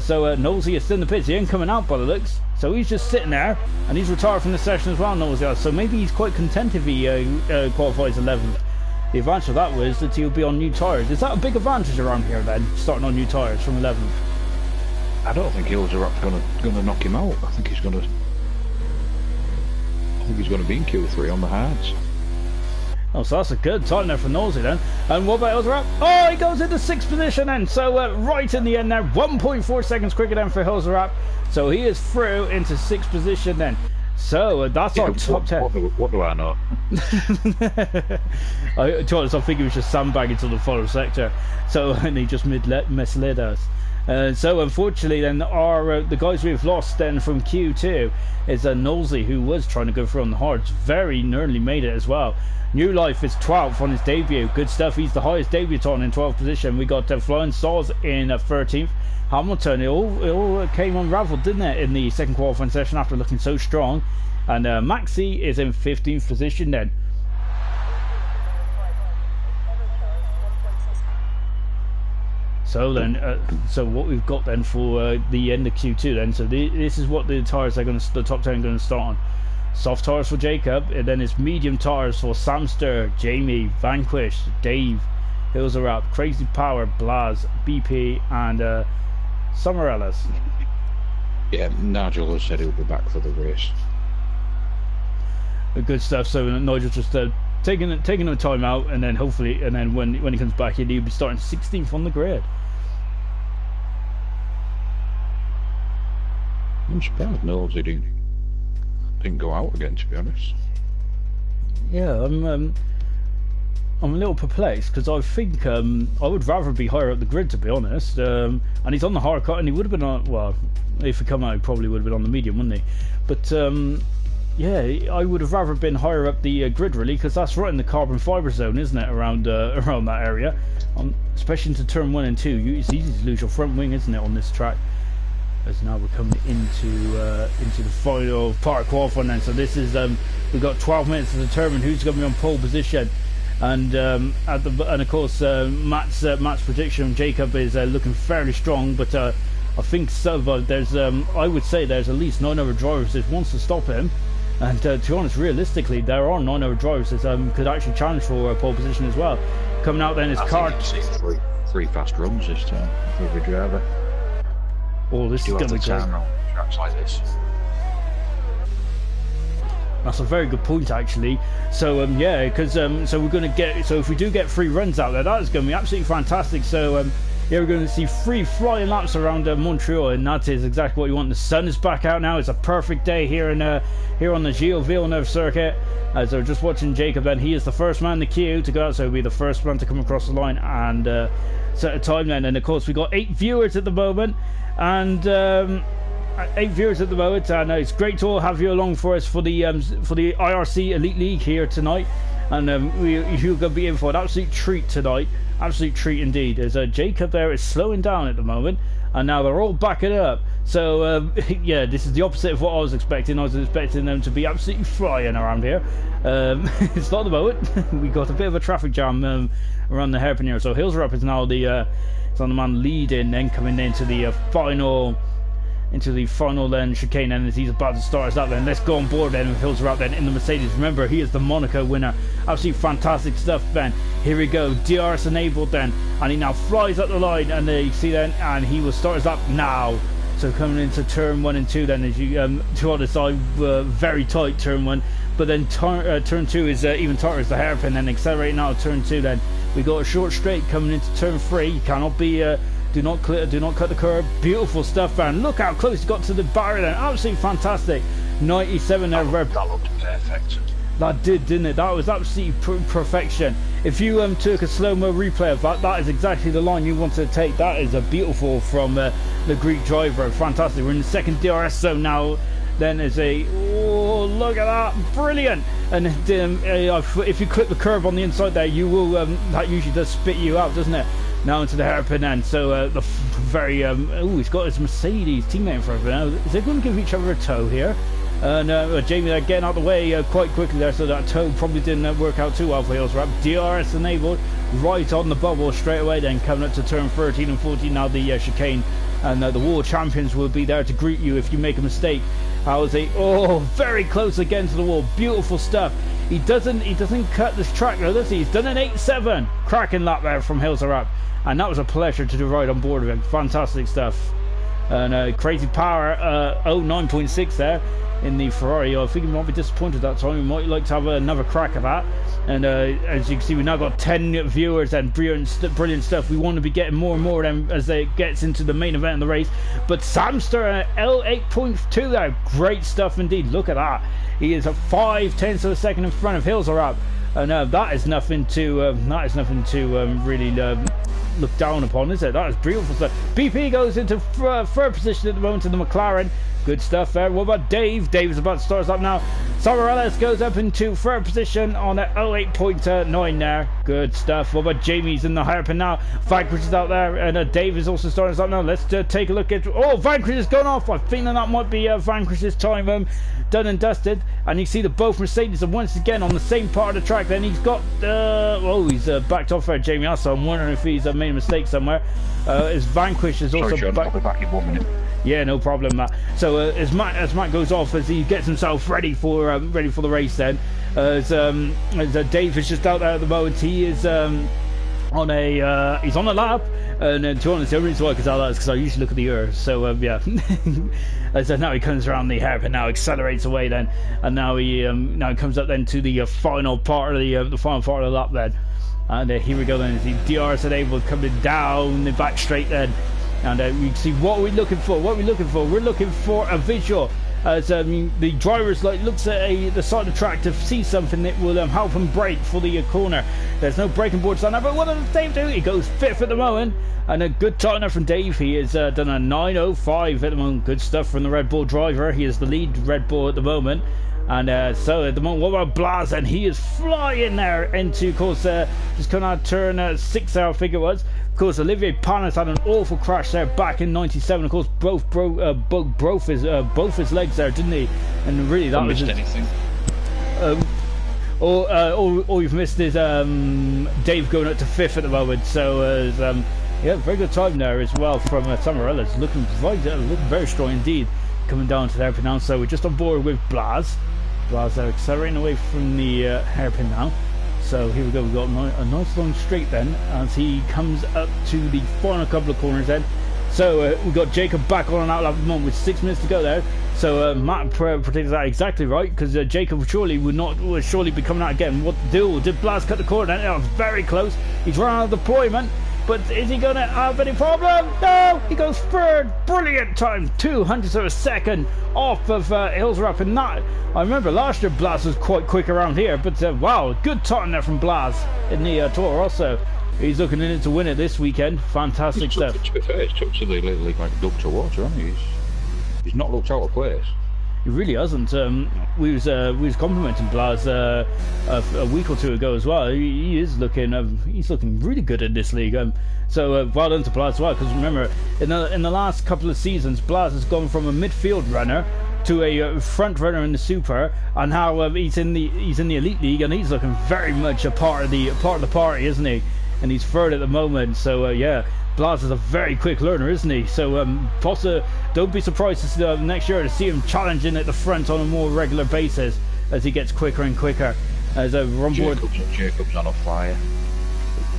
So Nosy is still in the pits. He ain't coming out by the looks, so he's just sitting there, and he's retired from the session as well. Nosy, so maybe he's quite content if he qualifies 11th. The advantage of that was that he'll be on new tyres. Is that a big advantage around here then, starting on new tyres from 11th? I don't think Hills are going to knock him out. I think he's going to be in Q3 on the hards. Oh, so that's a good time there for Nosy then. And what about Hills? Oh, he goes into 6th position then. So right in the end there, 1.4 seconds quicker than for Hills. So he is through into 6th position then. So that's our top 10. What do I know? To be honest, I think he was just sandbagging to the follow sector. So and he just misled us. So unfortunately, then the guys we've lost then from Q2 is Nosy, who was trying to go through on the hards, very nearly made it as well. New Life is 12th on his debut. Good stuff. He's the highest debutant in 12th position. We got Flying Saws in 13th. Hamilton, it all came unravelled, didn't it, in the second qualifying session after looking so strong. And Maxi is in 15th position then. So then, so what we've got then for the end of Q2 then. So this is what the tyres the top 10 are going to start on. Soft tyres for Jacob, and then it's medium tyres for Samster, Jamie, Vanquish, Dave, Hills Are Up, Crazy Power, Blaz, BP, and Summerellas. Yeah, Nigel has said he'll be back for the race. Good stuff. So Nigel just taking a time out, and then hopefully, and then when he comes back in, he'll be starting 16th on the grid. I'm surprised Nosy didn't go out again, to be honest. Yeah, I'm a little perplexed because I think I would rather be higher up the grid, to be honest. And he's on the hard cut, and he would have been on. Well, if he come out, he probably would have been on the medium, wouldn't he? But yeah, I would have rather been higher up the grid, really, because that's right in the carbon fibre zone, isn't it? Around that area, especially into turn 1 and 2. It's easy to lose your front wing, isn't it, on this track? As now we're coming into the final part of qualifying then. So this is we've got 12 minutes to determine who's going to be on pole position, and of course Matt's prediction, Jacob, is looking fairly strong, but I think there's I would say there's at least 9 other drivers that wants to stop him, and to be honest, realistically there are 9 other drivers that could actually challenge for pole position as well. Coming out then is Cart. Three fast runs this time for every driver. Oh, this is going to be great. Tracks like this. That's a very good point, actually. So yeah, because so we're going to get, so if we do get 3 runs out there, that is going to be absolutely fantastic. So yeah, we're going to see 3 flying laps around Montreal, and that is exactly what you want. The sun is back out now. It's a perfect day here on the Gilles Villeneuve circuit. As we're just watching Jacob, and he is the first man in the queue to go out, so he'll be the first one to come across the line and set a time then. And of course, we've got 8 viewers at the moment, and 8 viewers at the moment, and it's great to all have you along for us for the IRC Elite League here tonight. And you're going to be in for an absolute treat tonight. Absolute treat indeed. As Jacob there is slowing down at the moment, and now they're all backing up. So yeah, this is the opposite of what I was expecting. I was expecting them to be absolutely flying around here. It's not the moment. We got a bit of a traffic jam around the hairpin here. So Hillsrop is now the man leading, then coming into the final then chicane, and as he's about to start us out, then let's go on board then with Hillsrop then in the Mercedes. Remember, he is the Monaco winner. Absolutely fantastic stuff then. Here we go, DRS enabled then, and he now flies up the line, and you see then, and he will start us up now. So coming into turn 1 and 2 then, as you two on the side, very tight turn 1, but then turn 2 is even tighter as the hairpin, then accelerating out of turn 2 then. We got a short straight coming into turn 3. You cannot be do not cut the curb. Beautiful stuff, man. Look how close he got to the barrier then. Absolutely fantastic. 97 there. That looked perfect. That did, didn't it? That was absolutely perfection. If you took a slow-mo replay of that, that is exactly the line you wanted to take. That is a beautiful from the Greek driver. Fantastic. We're in the second DRS zone now. Then there's oh, look at that, brilliant. And if you clip the curve on the inside there, you will that usually does spit you out, doesn't it? Now into the hairpin end. So the very he's got his Mercedes teammate in front of him now. Is they going to give each other a tow here? And Jamie there getting out of the way quite quickly there, so that tow probably didn't work out too well for Hillsrop. DRS enabled right on the bubble straight away, then coming up to turn 13 and 14 now, the chicane, and the world champions will be there to greet you if you make a mistake. Very close again to the wall. Beautiful stuff. He doesn't cut this track though, does he? He's done an 8.7. Cracking lap there from Hillsrop, and that was a pleasure to do right on board with him. Fantastic stuff. And crazy power 9.6 there in the Ferrari. I think he might be disappointed that time. We might like to have another crack at that. And as you can see, we've now got 10 viewers, and brilliant stuff. We want to be getting more and more of them as it gets into the main event of the race. But Samster L8.2 there, great stuff indeed. Look at that. He is a 5/10 of a second in front of Hillsrop, and that is nothing to really look down upon, is it? That is beautiful stuff. BP goes into third position at the moment in the McLaren. Good stuff there. What about Dave? Dave is about to start us up now. Samarellis goes up into third position on the 08.9 there. Good stuff. What about Jamie's in the hairpin now? Vanquish is out there, and Dave is also starting us up now. Let's take a look at... Oh, Vanquish has gone off. I'm feeling that might be Vanquish's time done and dusted. And you see that both Mercedes are once again on the same part of the track. Then he's got... he's backed off there, Jamie. So I'm wondering if he's made a mistake somewhere. His Vanquish is also... Sorry, John, I'll be back in 1 minute. Yeah, no problem, Matt. So as Matt goes off, as he gets himself ready for the race, then as Dave is just out there at the moment, he is on a lap, and to be honest, the only reason why I can tell that is because I usually look at the earth. So yeah, so now he comes around the hairpin, now accelerates away then, and now he comes up then to the final part of the final part of the lap then, and here we go then. As the DRS enabled coming down the back straight then. And we see what we're looking for. We're looking for a visual, as the drivers looks at the side of the track to see something that will help him brake for the corner. There's no braking boards on there, but what does Dave do? He goes fifth at the moment, and a good time there from Dave. He has done a 9.05 at the moment. Good stuff from the Red Bull driver. He is the lead Red Bull at the moment. And so at the moment, what about Blas? And he is flying there into, of course, just coming out turn 6 I think it was. Of course, Olivier Panis had an awful crash there back in '97. Of course, both broke his legs there, didn't he? And really, that was anything. All you've missed is Dave going up to fifth at the moment. So yeah, very good time there as well from Samarellis. Looking very strong indeed, coming down to the hairpin now. So we're just on board with Blas. Blas accelerating away from the hairpin now. So here we go, we've got a nice long straight then as he comes up to the final couple of corners then. So we've got Jacob back on and out at the moment with 6 minutes to go there. So Matt predicted that exactly right, because Jacob would surely be coming out again. What to do? Did Blas cut the corner? That was very close. He's run out of deployment, but is he going to have any problem? No! He goes third. Brilliant time. 200th of a second off of Hillsrop. And that, I remember last year Blas was quite quick around here, but wow, good time there from Blas in the Tour also. He's looking in it to win it this weekend. Fantastic stuff. To be fair, he's took to the Elite League like a duck to water, hasn't he? He's not looked out of place. He really hasn't. We was complimenting Blas a week or two ago as well. He is looking he's looking really good in this league. So well done to Blas as well. Because remember, in the last couple of seasons, Blas has gone from a midfield runner to a front runner in the Super, and now he's in the Elite League, and he's looking very much a part of the party, isn't he? And he's third at the moment. So yeah. Blas is a very quick learner, isn't he? So Potter, don't be surprised to see, next year to see him challenging at the front on a more regular basis as he gets quicker and quicker. As we're on board. Jacob's on a flyer.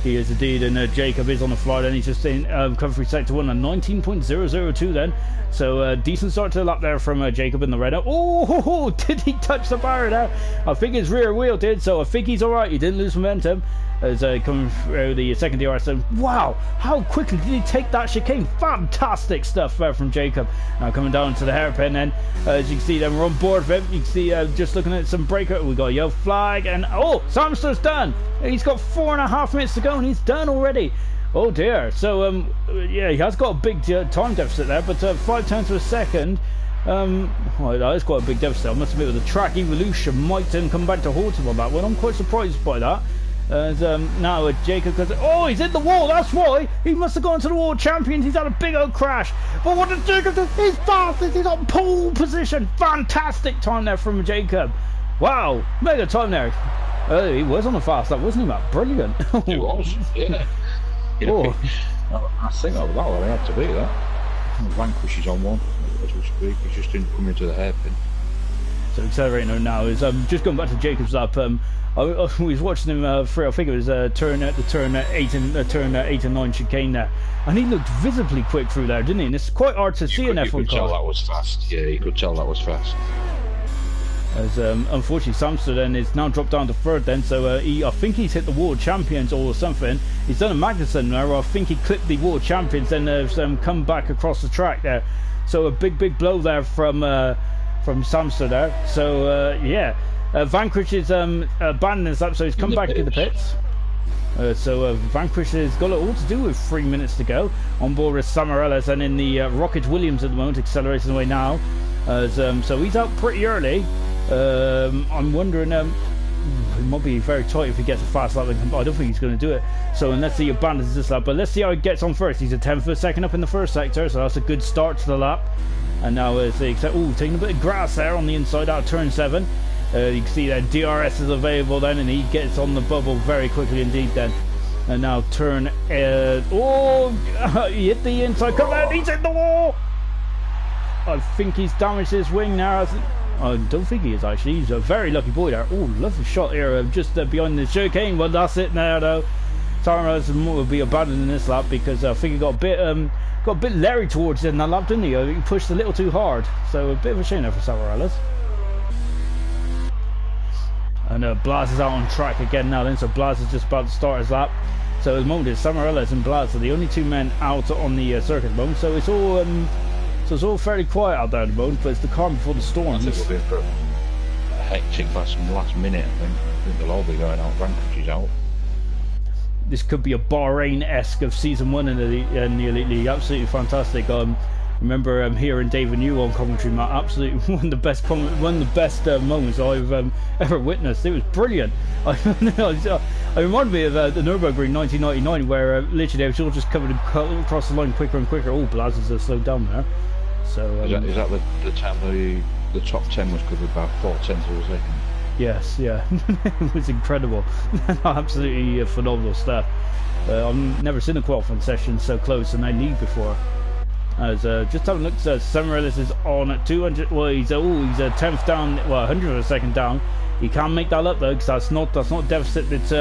He is indeed, and Jacob is on the fly, and he's just in come through sector 1 on 19.002 then. So decent start to the lap there from Jacob in the red. Oh, did he touch the barrier there? I think his rear wheel did, so I think he's alright. He didn't lose momentum. As coming through the second DRS. So, wow, how quickly did he take that chicane? Fantastic stuff from Jacob. Now coming down to the hairpin, then as you can see, then we're on board with him. You can see just looking at some breaker. We got a yellow flag, and oh, Samster's done. He's got 4.5 minutes to go, and he's done already. Oh dear. So yeah, he has got a big time deficit there, but 5 tenths of a second. Well, that is quite a big deficit. I must admit, with the track evolution, might then come back to haunt him on that one. I'm quite surprised by that. As now Jacob goes, oh, he's in the wall, that's why. He must have gone to the World Champions. He's had a big old crash. But what did Jacob do? He's fast. He's on pole position. Fantastic time there from Jacob. Wow, mega time there. He was on the fast lap, wasn't he, Matt? Brilliant. He was, yeah. Oh. I think that would have to be that. Vanquish is on one, as we speak. He's just in coming to the hairpin. So accelerating now is just going back to Jacob's lap. I was watching him through. I think it was turn 8 and 9 chicane there, and he looked visibly quick through there, didn't he? And it's quite hard to see an F1 car. You could tell that was fast. Yeah, you could tell that was fast. As unfortunately Samster then is now dropped down to third then, so I think he's hit the World Champions or something. He's done a Magnussen there. I think he clipped the World Champions, then come back across the track there. So a big blow there from Samster there. So yeah. Vanquish is abandoning his lap, so he's come back to the pits. So Vanquish has got it all to do with 3 minutes to go. On board with Samarellas, and in the Rocket Williams at the moment, accelerating away now. So he's out pretty early. I'm wondering, it might be very tight if he gets a fast lap. I don't think he's going to do it. So unless he abandons this lap, but let's see how he gets on first. He's a 10th of a second up in the first sector, so that's a good start to the lap. And now as they taking a bit of grass there on the inside out of turn 7. You can see that DRS is available then, and he gets on the bubble very quickly indeed then. And now turn he hit the inside, come out, he's in the wall. I think he's damaged his wing now. I don't think he is actually. He's a very lucky boy there. Oh, lovely shot here just behind the chicane. Well, that's it now though. Tyrone will be abandoning this lap because I think he got a bit leery towards it in that lap, didn't he? He pushed a little too hard. So a bit of a shame there for Savarellas. And Blas is out on track again now then, so Blas is just about to start his lap. So at the moment it's Samarellas and Blas are the only two men out on the circuit at the moment, so it's all fairly quiet out there at the moment, but it's the calm before the storm. I think we'll be for a hectic last minute. I think they'll all be going out. Vanquish is out. This could be a Bahrain-esque of season 1 in the Elite League. Absolutely fantastic. Remember hearing David New on commentary, Matt. Absolutely one of the best moments I've ever witnessed. It was brilliant. It reminded me of the Nürburgring 1999, where literally they was all just covered across the line quicker and quicker. Oh, Blas has slowed down there. So is that the time the top 10 was covered by 4 tenths of a second? Yes, yeah. It was incredible. Absolutely phenomenal stuff. I've never seen a qualifying session so close in a league before. As just having a look, Samarellas is on at 200. Well, he's a 10th down. Well, 100th of a second down. He can't make that up though, because that's not deficit that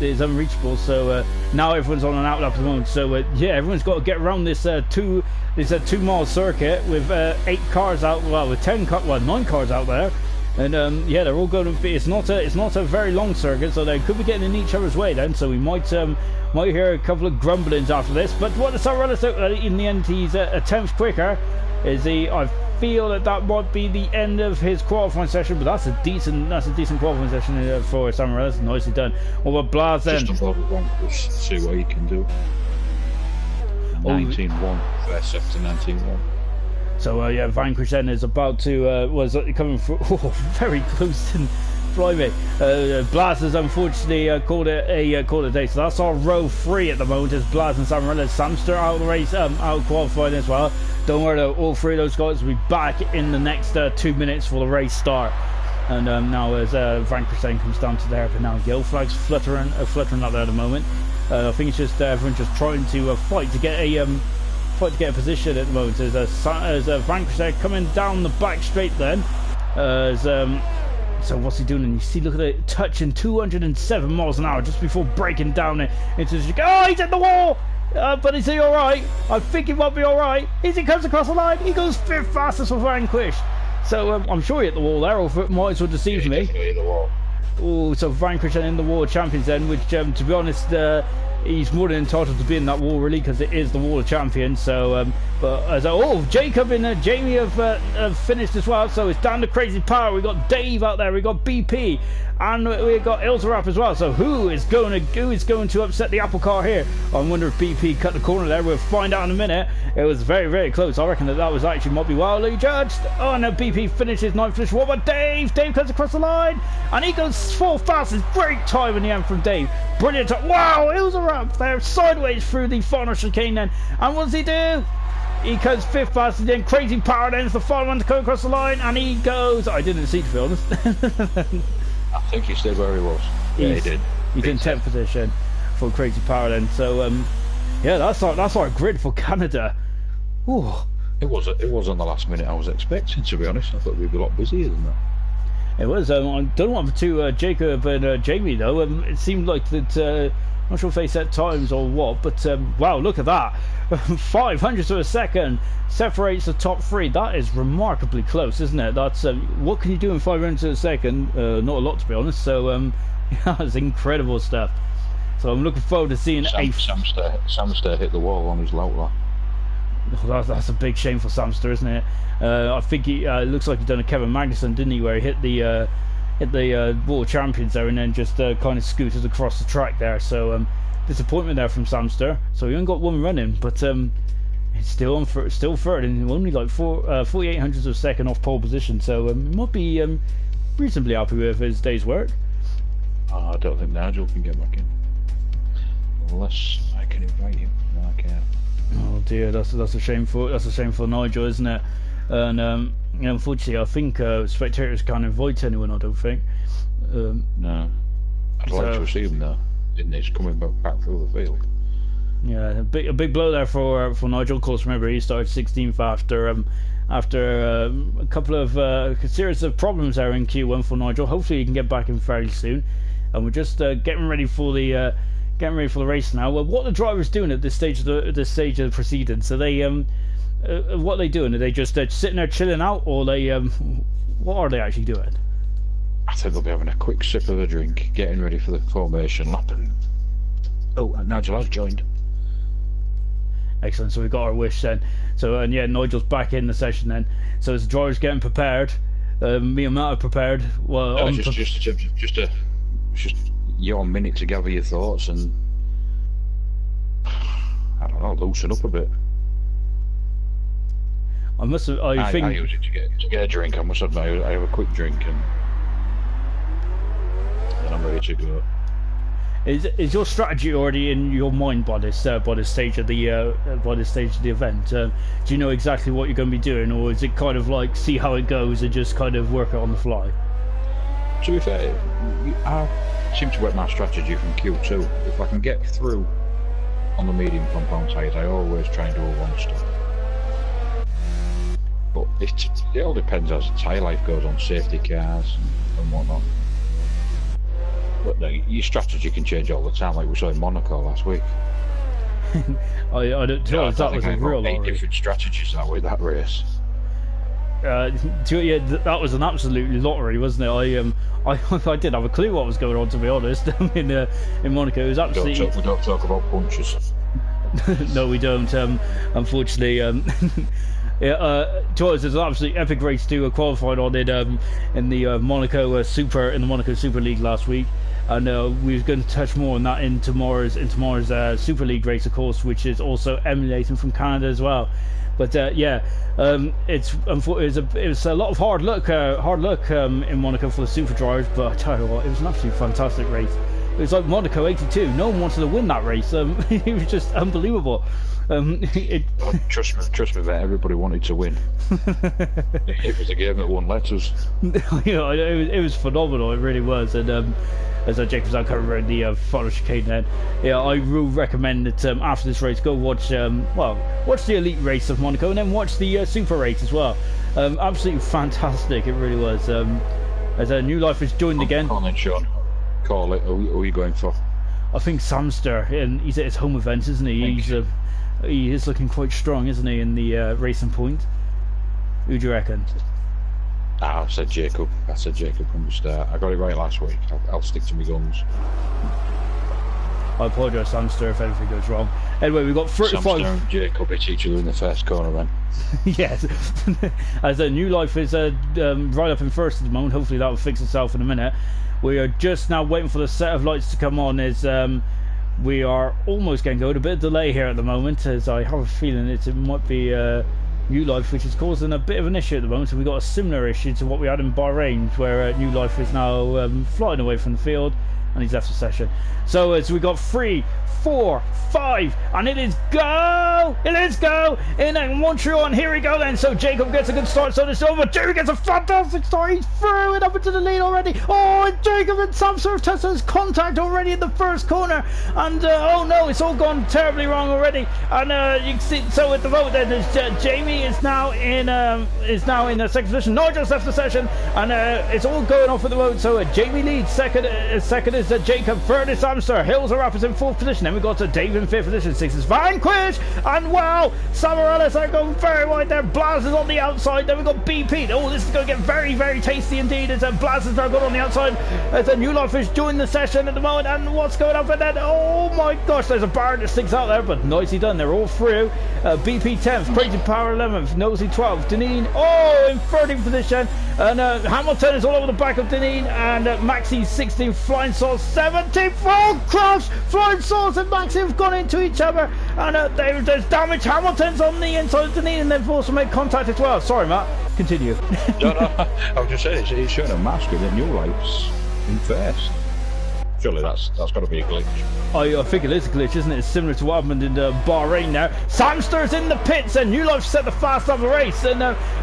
is unreachable. So now everyone's on an outlap at the moment. So yeah, everyone's got to get around this 2-mile circuit with 8 cars out. Well, with 9 cars out there. And yeah, they're all going to be. It's not a very long circuit, so they could be getting in each other's way then. So we might hear a couple of grumblings after this. But what does Samarellas in the end? He's a 10th quicker. Is he? I feel that might be the end of his qualifying session. But that's a decent qualifying session for Samarellas. Nicely done. Well, Blas then. Just above the one, see what he can do. 19-1, first sector 19-1. So yeah, Vanquish then is about to was coming for very close to Blimey. Blazers unfortunately called it a day. So that's our row 3 at the moment. Is Blaz and Samarella. Samster out of the race, out qualifying as well. Don't worry though, all 3 of those guys will be back in the next 2 minutes for the race start. And now as Vanquish then comes down to there, but now yellow flags fluttering out there at the moment. I think it's just everyone just trying to fight to get a position at the moment. As Vanquish there coming down the back straight then. So what's he doing? And you see, look at it, touching 207 miles an hour just before breaking down into the... Oh, he's at the wall! But is he alright? I think he might be alright. As he comes across the line, he goes 5th fastest for Vanquish. So I'm sure he hit the wall there, or it might as well deceive me. Hit the wall. Oh, so Vanquish in the War of Champions then, which to be honest, he's more than entitled to be in that war really, because it is the War of Champions. So, Jacob and Jamie have finished as well. So it's down to Crazy Power. We got Dave out there. We got BP, and we got Ilzarap as well. So who is going to upset the apple cart here? I wonder if BP cut the corner there. We'll find out in a minute. It was very, very close. I reckon that was actually might be wildly judged. Oh no, BP finishes 9th finish. What about Dave? Dave comes across the line, and he goes 4th fastest. Great time in the end from Dave. Brilliant time. Wow, Ilzarap there sideways through the final chicane then. And what does he do? He comes 5th fastest, then Crazy Power then is the final one to come across the line, and he goes... I didn't see, to be honest. I think he stayed where he was. Yeah, he did. He's in 10th position for Crazy Power then. So, yeah, that's our grid for Canada. Ooh. It wasn't the last minute I was expecting, to be honest. I thought we'd be a lot busier than that. It was. I don't know what to Jacob and Jamie, though. It seemed like that... I'm not sure if they set times or what, but wow, look at that. 500ths of a second separates the top 3. That is remarkably close, isn't it? That's what can you do in 500ths of a second? Not a lot, to be honest. So that's incredible stuff. So I'm looking forward to seeing Samster hit the wall on his low. That's a big shame for Samster, isn't it? I think he looks like he done a Kevin Magnussen, didn't he, where he hit the World Champions there and then just kind of scooted across the track there. So disappointment there from Samster. So he only got 1 run in, but it's still third and only like 4800ths of a second off pole position. So he might be reasonably happy with his day's work. I don't think Nigel can get back in unless I can invite him. No, I can't. Oh dear, that's a shame for Nigel, isn't it? And unfortunately, I think spectators can't invite anyone. I don't think. No, I'd like to see him though. Didn't he? He's coming back through the field. Yeah, a big blow there for Nigel. Of course, remember he started 16th after a couple of series of problems there in Q1 for Nigel. Hopefully, he can get back in fairly soon. And we're just getting ready for the race now. Well, what are the drivers doing at this stage of the proceedings? So they what are they doing? Are they just sitting there chilling out, or they what are they actually doing? I think they'll be having a quick sip of a drink, getting ready for the formation lap. Oh, Nigel has joined. Excellent. So we've got our wish then. So and yeah, Nigel's back in the session then. So as the drivers getting prepared, me and Matt are prepared. Well, no, just your minute to gather your thoughts and I don't know, loosen up a bit. I use it to get a drink. I must admit, I have a quick drink and then I'm ready to go. Is your strategy already in your mind by this stage of the event? Do you know exactly what you're going to be doing, or is it kind of like see how it goes and just kind of work it on the fly? To be fair, I seem to work my strategy from Q2. If I can get through on the medium compound tyres, I always try and do a one-stop. But it all depends as tyre life goes on, safety cars and whatnot. But your strategy can change all the time, like we saw in Monaco last week. I don't know if that was a real lot. 8 different strategies that way, that race. Yeah, that was an absolute lottery, wasn't it? I didn't have a clue what was going on, to be honest. in Monaco, it was absolutely. We don't talk about punches. No, we don't. Unfortunately, to us, it's an absolutely epic race to qualified on in the Monaco Super League last week. and we're going to touch more on that in tomorrow's Super League race, of course, which is also emulating from Canada as well. But yeah, it was a lot of hard luck in Monaco for the super drivers. But I tell you what, it was an absolutely fantastic race. It was like Monaco '82. No one wanted to win that race. It was just unbelievable. Trust me, mate, everybody wanted to win. It was a game that won letters. You know, it was phenomenal. It really was. And as Jacob's out covering the final chicane, then yeah, I will recommend that after this race, go watch watch the elite race of Monaco, and then watch the super race as well. Absolutely fantastic. It really was. As New Life has joined again. Come on then, Sean. Call it. Who are you going for? I think Samster, and he's at his home event, isn't he? He is looking quite strong, isn't he, in the Racing Point? Who do you reckon? I said Jacob from the start. I got it right last week. I'll stick to my guns. I apologise, Samster, if anything goes wrong. Anyway, we've got 35... Samster and Jacob hit each other in the first corner then. Yes. As New Life is right up in first at the moment. Hopefully that will fix itself in a minute. We are just now waiting for the set of lights to come on. As we are almost getting going. A bit of delay here at the moment, as I have a feeling it might be New Life which is causing a bit of an issue at the moment. So we've got a similar issue to what we had in Bahrain, where New Life is now flying away from the field and he's left the session. So as we got 3, 4, 5, and it is go! It is go! In Montreal, and here we go then. So Jacob gets a good start, so it's over. Jerry gets a fantastic start. He's through and up into the lead already. Oh, and Jacob and Sam sort of tested his contact already in the first corner, and oh no, it's all gone terribly wrong already. And you can see, so at the moment then, Jamie is now in the second position. Nigel's left the session, and it's all going off at the moment. So Jamie leads. Second is Jacob. Third is Samster. Hills are up is in fourth position. Then we got to Dave in fifth position. Sixth is Vanquish, and wow, Samarellis are going very wide there. Blaz is on the outside. Then we got BP. Oh, this is going to get very, very tasty indeed. As Blaz is now good on the outside. As a New Life is joined the session at the moment, and what's going on? And then, oh my gosh, there's a bar that sticks out there, but nicely done. They're all through. BP 10th, Crazy Power 11th, Nosy 12th, Deneen, oh, in 13th position, and Hamilton is all over the back of Deneen, and Maxi 16th, Flying Sauce 17th, oh crash, Flying Sauce and Maxi have gone into each other, and there's damage. Hamilton's on the inside of Deneen, and they've also made contact as well. Sorry, Matt, continue. No, I was just saying, he's showing a mask with the New Life's in first. Surely that's got to be a glitch. I think it is a glitch, isn't it? It's similar to what happened in Bahrain now. Samster's in the pits, and New Life set the fast of the race, and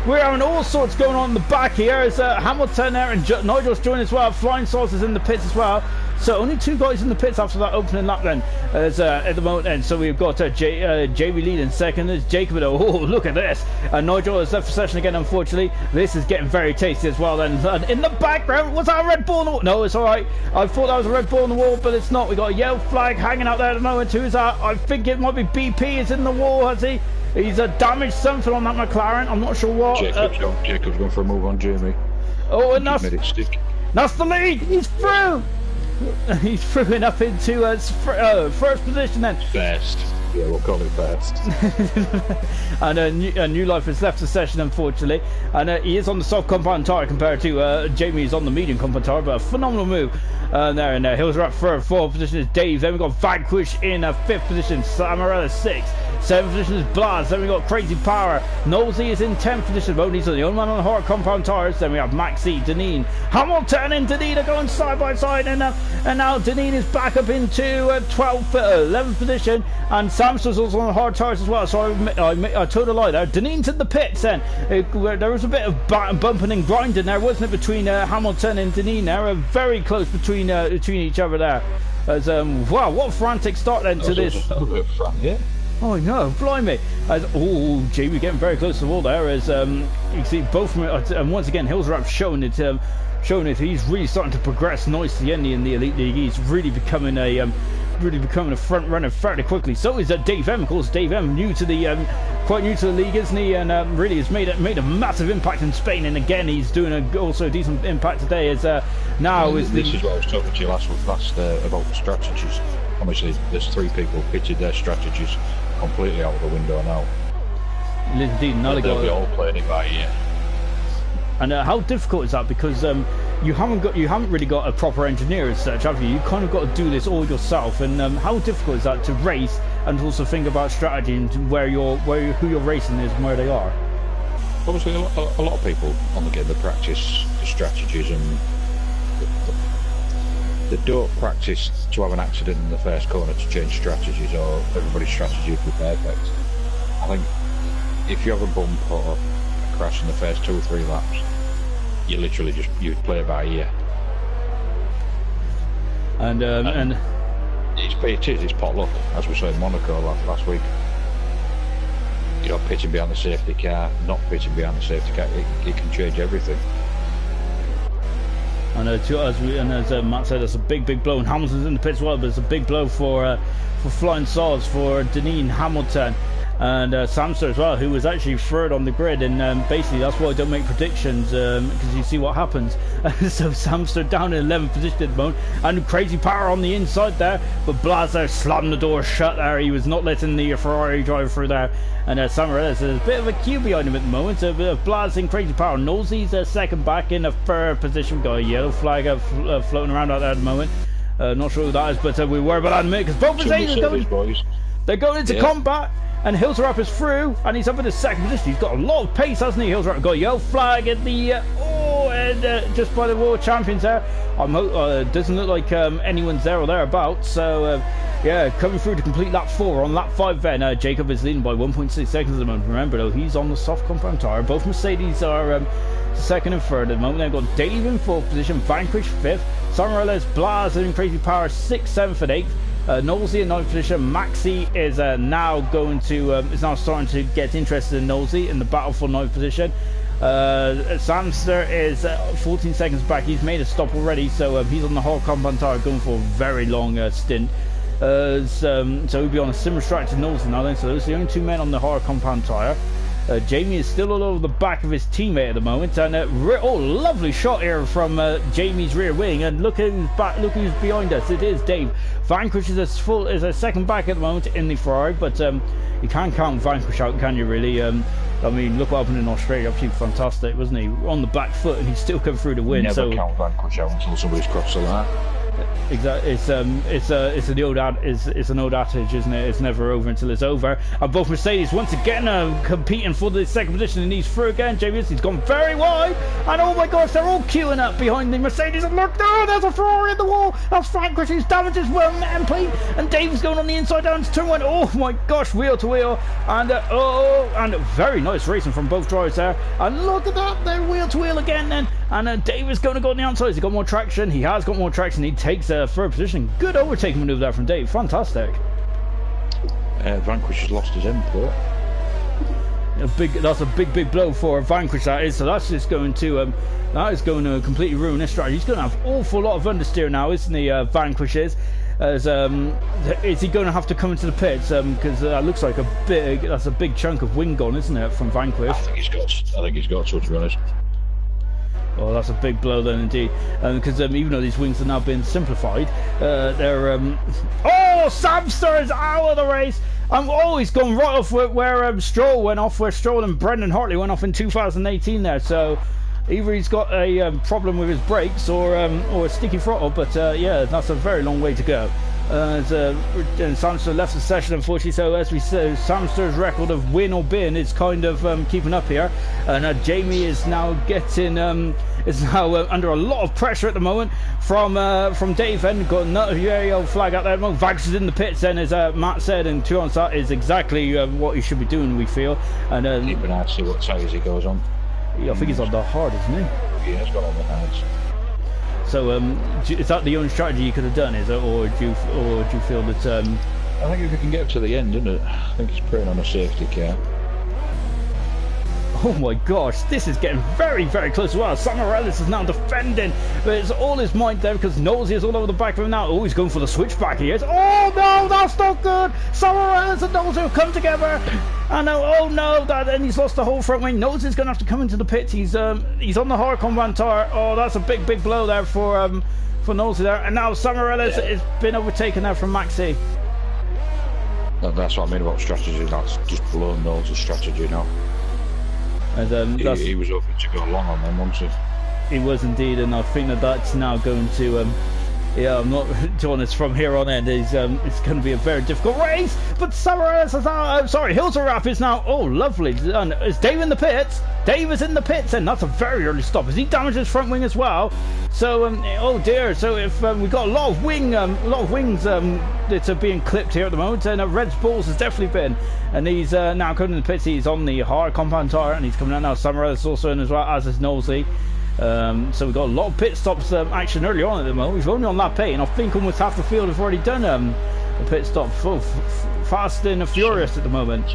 we're having all sorts going on in the back here. As Hamilton there and Nigel's joined as well. Flying Sauce is in the pits as well. So only 2 guys in the pits after that opening lap then, as at the moment. And so we've got JB lead in second. There's Jacob. Oh, look at this! And Nigel has left the session again. Unfortunately, this is getting very tasty as well. Then and in the background, was that a red ball on the wall? No, it's all right. I thought that was a red ball on the wall, but it's not. We got a yellow flag hanging out there at the moment. Who's that? I think it might be BP. Is in the wall, has he? He's damaged something on that McLaren. I'm not sure what. Jacob's going for a move on Jamie. Oh, and that's the lead. He's through. He's through up into first position then. First. Yeah, we'll call it first. And New Life has left the session, unfortunately. And he is on the soft compound tyre compared to Jamie is on the medium compound tyre, but a phenomenal move. There and Hills are up third, fourth position is Dave. Then we've got Vanquish in fifth position, Samarella sixth. Seventh position is Blaz. Then we got Crazy Power. Nosy is in 10th position. He's the only man on the hard compound tyres. Then we have Maxi, Deneen, Hamilton, and Deneen are going side by side. And now Deneen is back up into 12th, 11th position. And Samson's also on the hard tyres as well. So I told a lie there. Deneen's in the pits then. There was a bit of bumping and grinding there, wasn't it, between Hamilton and Deneen there? Very close between each other there. As wow, what a frantic start then to this. Yeah. Oh no, blimey! As Jamie getting very close to the wall there. As you can see both from it, and once again Hills are showing it. He's really starting to progress nicely in the Elite League. He's really becoming a front runner fairly quickly. So is Dave M. Of course, Dave M. Quite new to the league, isn't he? And really has made a massive impact in Spain. And again, he's doing also a decent impact today. As now is this is what I was talking to you last about the strategies. Obviously, there's 3 people pitched their strategies completely out of the window now. Indeed, they'll be all playing it by ear. And how difficult is that? Because you haven't really got a proper engineer as such, have you? You kind of got to do this all yourself. And how difficult is that to race and also think about strategy and who you're racing is and where they are? Obviously, a lot of people on the game, they practice the strategies, and they don't practice to have an accident in the first corner to change strategies, or everybody's strategy would be perfect. I think if you have a bump or a crash in the first 2 or 3 laps, you literally you play it by ear. And it's pot luck, as we saw in Monaco last week. You know, pitching behind the safety car, not pitching behind the safety car, it can change everything. And as Matt said, it's a big blow, and Hamilton's in the pits as well, but it's a big blow for Flying Swords, for Deneen Hamilton, and Samster as well, who was actually third on the grid. And basically that's why I don't make predictions, because you see what happens. So Samster down in 11th position at the moment, and Crazy Power on the inside there, but Blazer slammed the door shut there. He was not letting the Ferrari drive through there. And Samarellis, there's a bit of a queue behind him at the moment, a bit of Blaz and Crazy Power. Knowlesy's second back in a third position. We've got a yellow flag floating around out there at the moment. Not sure who that is, but we worry about that in a minute, because both Mercedes they're going into combat. And Hilterap is through, and he's up in the second position. He's got a lot of pace, hasn't he? Hilterap got a yellow flag at the just by the world champions there. Doesn't look like anyone's there or thereabouts. So yeah, coming through to complete lap 4. On lap 5 then, Jacob is leading by 1.6 seconds at the moment. Remember though, he's on the soft compound tyre. Both Mercedes are second and third at the moment. They've got Dave in 4th position, Vanquish 5th, Samarellis, Blaz and Crazy Power 6th, 7th and 8th. Knowlesy in 9th position. Maxi is now starting to get interested in Knowlesy in the battle for 9th position. Samster is 14 seconds back. He's made a stop already, so he's on the hard compound tyre going for a very long stint. So he'll be on a similar strike to Knowlesy now then. So those are the only 2 men on the hard compound tyre. Jamie is still all over the back of his teammate at the moment, and lovely shot here from Jamie's rear wing, and look who's back, look who's behind us. It is Dave. Vanquish is a second back at the moment in the Ferrari, but you can't count Vanquish out, can you really? I mean, look what happened in Australia, absolutely fantastic, wasn't he? On the back foot, and he's still come through the win. Never count Vanquish out until somebody's crossed the line. Exactly. It's an old adage, isn't it? It's never over until it's over. And both Mercedes once again competing for the second position, and he's through again. James, he's gone very wide, and oh my gosh, they're all queuing up behind the Mercedes. And look, there's a Ferrari in the wall. That's Vanquish, who's damaged his end plate, and Dave's going on the inside down to turn 1. Oh my gosh, wheel to wheel, and and very nice racing from both drivers there. And look at that, they're wheel to wheel again then. And Dave is going to go on the outside. He's got more traction. He has got more traction. He takes a third position. Good overtaking maneuver there from Dave. Fantastic. Vanquish has lost his end plate. That's a big blow for Vanquish, that is. So that's just going to completely ruin his strategy. He's going to have an awful lot of understeer now, isn't he? Vanquish is. Is he going to have to come into the pits? Because that looks like that's a big chunk of wing gone, isn't it, from Vanquish? I think he's got to be honest. Oh, that's a big blow then indeed, because even though these wings are now being simplified, they're Samster is out of the race. He's gone right off where Stroll went off, where Stroll and Brendan Hartley went off in 2018 there. So either he's got a problem with his brakes or a sticky throttle, but yeah, that's a very long way to go. And Samster left the session, unfortunately. So as we said, Samster's record of win or bin is kind of keeping up here, and Jamie is now getting under a lot of pressure at the moment from Dave. And got another yellow flag out there. Vax is in the pits, then, as Matt said, and to be honest, that is exactly what he should be doing, we feel. And keep an eye to see what size he goes on. Yeah, I think he's on the hard, isn't he? Yeah, he's got on the hards. So is that the only strategy you could have done, is it, or do you feel that? I think if we can get to the end, isn't it? I think he's preying on a safety car. Oh my gosh, this is getting very, very close as well. Samarellis is now defending, but it's all his might there, because Knowlesy is all over the back of him now. Oh, he's going for the switchback, he is. Oh no, that's not good. Samarellis and Knowlesy have come together. And oh no, and he's lost the whole front wing. Knowlesy's going to have to come into the pits. He's on the hard compound tyre. Oh, that's a big blow there for Knowlesy there. And now Samarellis has been overtaken there from Maxi. That's what I mean about strategy. That's just blown Knowlesy's strategy now. And he was hoping to go long on them, wasn't he? He was indeed, and I think that's now going to. Yeah, I'm not to be honest. From here on in, it's going to be a very difficult race. But Samaras is now. Sorry, Hilterap is now. Oh, lovely. Is Dave in the pits? Dave is in the pits, and that's a very early stop. As he damages his front wing as well. So, oh dear. So if we've got a lot of wings that are being clipped here at the moment, and Red's balls has definitely been. And he's now coming in the pits. He's on the hard compound tire, and he's coming out now. Samaras is also in as well, as is Nosey. So we've got a lot of pit stops action early on at the moment. We've only on lap 8, and I think almost half the field have already done a pit stop. Fast and furious at the moment.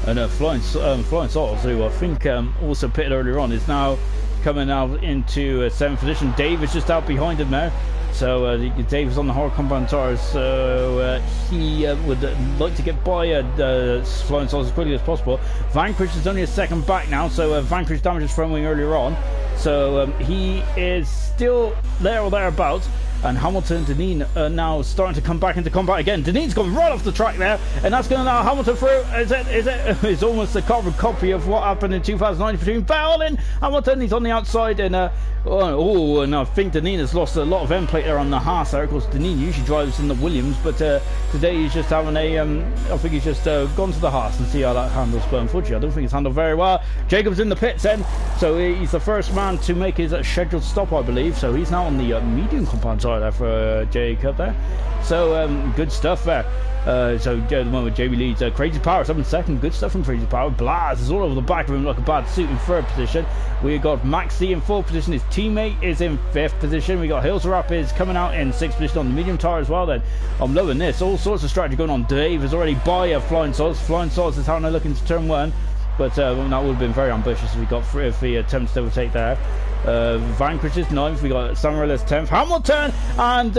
And Flying Sauce, who I think also pitted earlier on, is now coming out into 7th position. Dave is just out behind him now. So Dave is on the hard compound tires, so he would like to get by Flying Sauce as quickly as possible. Vanquish is only a second back now, so Vanquish damaged his front wing earlier on. So he is still there or thereabouts. And Hamilton, Deneen are now starting to come back into combat again. Deneen's gone right off the track there, and that's going to allow Hamilton through. It's almost a carbon copy of what happened in 2009 between Bell and Hamilton. He's on the outside, and and I think Deneen has lost a lot of end plate there on the Haas there. Of course, Deneen usually drives in the Williams, but today he's just having a. I think he's just gone to the Haas and see how that handles. But unfortunately, I don't think it's handled very well. Jacob's in the pits then, so he's the first man to make his scheduled stop, I believe. So he's now on the medium compound tire there for Jacob there. So good stuff there. So at the moment Jamie leads. Crazy Power is up in second. Good stuff from Crazy Power. Blaz is all over the back of him like a bad suit in third position. We got Maxi in fourth position. His teammate is in fifth position. We got Hilterap is coming out in sixth position on the medium tire as well. Then I'm loving this. All sorts of strategy going on. Dave is already by a Flying Sauce. Flying Sauce is how they're looking to turn one. But that would have been very ambitious if he attempts to overtake there. Vanquish is 9th, we got Summerless 10th, Hamilton and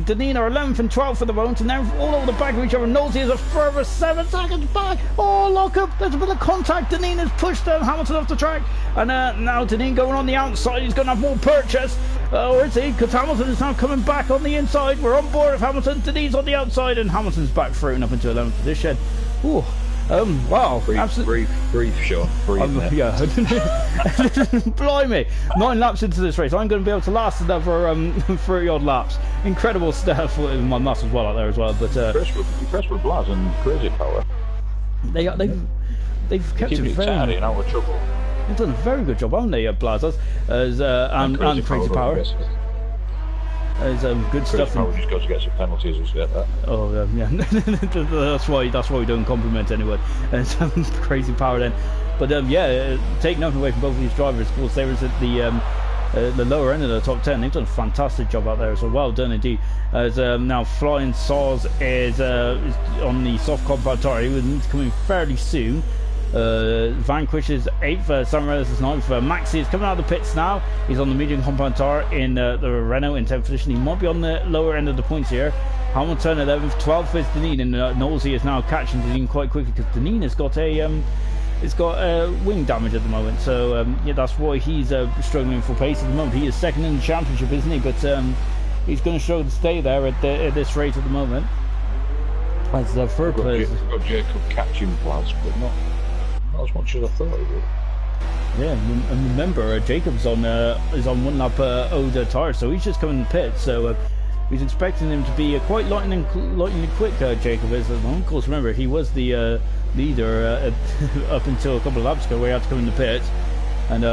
Deneen are 11th and 12th for the moment, and then all over the back of each other. Nosey is a further 7 seconds back. Oh, look up, there's a bit of contact. Deneen has pushed Hamilton off the track, and now Deneen going on the outside. He's going to have more purchase, or is he? Because Hamilton is now coming back on the inside. We're on board with Hamilton. Deneen's on the outside, and Hamilton's back through and up into 11th position. Ooh. Wow, brief shot. Yeah, blimey, 9 laps into this race. I'm going to be able to last another 30 odd laps. Incredible stuff with my muscles well out there as well. But impressed with Blaz and Crazy Power. They've kept it very out of trouble. They've done a very good job, haven't they, Blazers? And Crazy Power. There's good stuff. Crazy just got to get some penalties and get that. Oh yeah, that's why we don't compliment anyone. And some Crazy Power then, but yeah, take nothing away from both of these drivers. Of course, they was at the lower end of the top 10. They've done a fantastic job out there, so well done indeed. As now Flying Sauce is on the soft compound tire. He was coming fairly soon. Vanquish is 8th, Sunrise is 9th. Maxi is coming out of the pits now. He's on the medium compound tire in the Renault in 10th position. He might be on the lower end of the points here. Hamilton 11th, 12th is Deneen, and Nosey is now catching Deneen quite quickly because Deneen has got a wing damage at the moment. So yeah, that's why he's struggling for pace at the moment. He is second in the championship, isn't he? But he's going to struggle to stay there at this rate at the moment. As the third place. We've got Jacob catching Blaz, but not as much as I thought he would. Yeah, and remember Jacob's is on 1 lap older tire, so he's just coming in the pit. So he's expecting him to be quite lightning quick. Jacob is at the moment. Of course, remember he was the leader up until a couple of laps ago, where he had to come in the pits. And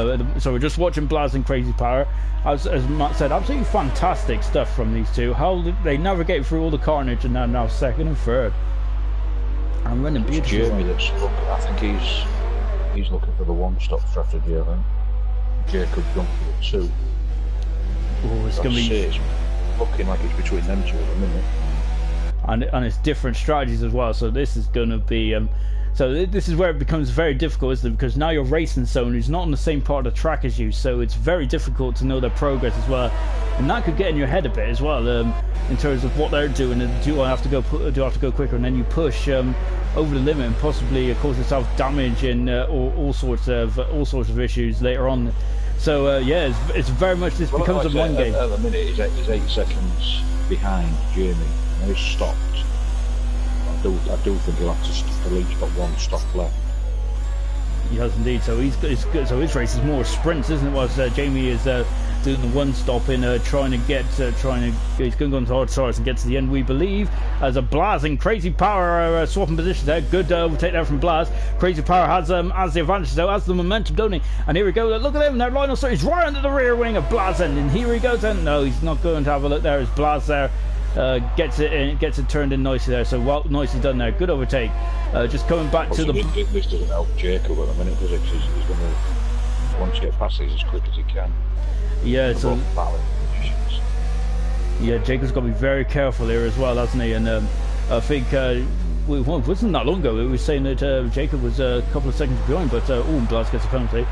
so we're just watching Blaz and Crazy Power. As Matt said, absolutely fantastic stuff from these two. How they navigate through all the carnage, and now second and third. I'm running beautifully. Jeremy, I think he's looking for the one-stop strategy. I think Jacob's gone for the 2. Oh, it's going to be. It's looking like it's between them two at the minute. And it's different strategies as well. So this is going to be. So this is where it becomes very difficult, isn't it? Because now you're racing someone who's not on the same part of the track as you, so it's very difficult to know their progress as well, and that could get in your head a bit as well, in terms of what they're doing. And do I have to go quicker? And then you push over the limit and possibly cause yourself damage and all sorts of issues later on. So yeah, it's very much this becomes a mind game. At the minute, he's 8 seconds behind Jamie, and he's stopped. I do think he'll have to at least got one stop left. He has indeed. So he's good. So his race is more sprints, isn't it? Whilst Jamie is doing the one stop in trying to he's going to go into hard tires and get to the end, we believe, as a Blaz and Crazy Power swapping positions there. Good overtake there from Blaz. Crazy Power has the advantage though, has the momentum, don't he? And here we go. Look at him there. Lionel Star. He's right under the rear wing of Blaz, and here he goes. And no, he's not going to have a look there. As Blaz there gets it turned in nicely there. So well, nicely done there. Good overtake. Just coming back to the. This doesn't help Jacob at the minute, does it? He's going to want to get past these as quick as he can. Yeah, so yeah, Jacob's got to be very careful here as well, hasn't he? And I think it wasn't that long ago we were saying that Jacob was a couple of seconds behind, but Blaz gets a penalty.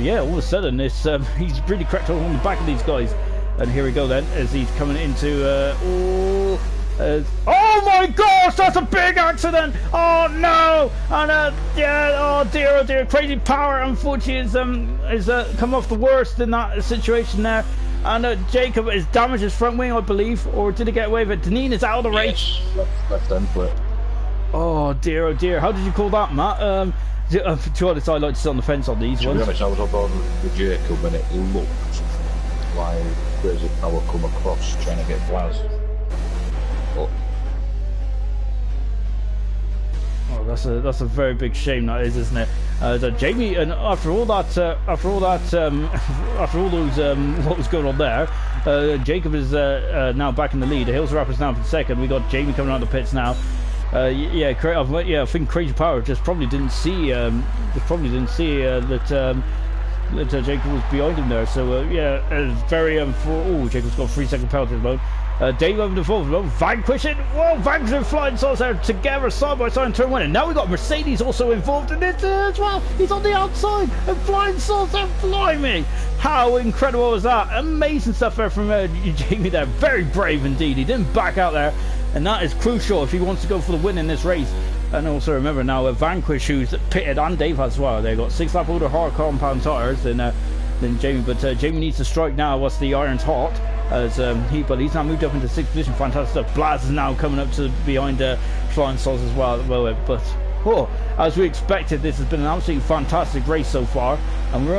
Yeah, all of a sudden he's really cracked on the back of these guys. And here we go then, as he's coming into oh my gosh, that's a big accident! Oh no! And yeah, oh dear, Crazy Power unfortunately is come off the worst in that situation there. And Jacob has damaged his front wing, I believe, or did he get away with it? Deneen is out of the race. Left end flip. Oh dear, how did you call that, Matt? To be honest, I like to sit on the fence on these ones. To be honest, I was on board with Jacob and it looked like Crazy Power come across trying to get Blaz. But oh, that's a very big shame, that is, isn't it? Jamie, and after all those what was going on there, Jacob is now back in the lead. Hills Rappers now for second. We got Jamie coming out of the pits now. I think Crazy Power just probably didn't see that Jacob was behind him there. So very Jacob's got a 3-second penalty at the moment. Dave over the fourth, vanquishing, vanquishing flying sauce there together side by side in turn one. And now we've got Mercedes also involved in it as well. He's on the outside and flying sauce there, blimey. How incredible was that? Amazing stuff there from Jamie there. Very brave indeed. He didn't back out there, and that is crucial if he wants to go for the win in this race. And also remember now, Vanquish, who's pitted, and Dave as well. They've got 6-lap older hard compound tyres than Jamie, but Jamie needs to strike now whilst the iron's hot. As he's now moved up into 6th position. Fantastic stuff. Blaz is now coming up to behind Flying Sauce as well at the moment. But as we expected, this has been an absolutely fantastic race so far, and we've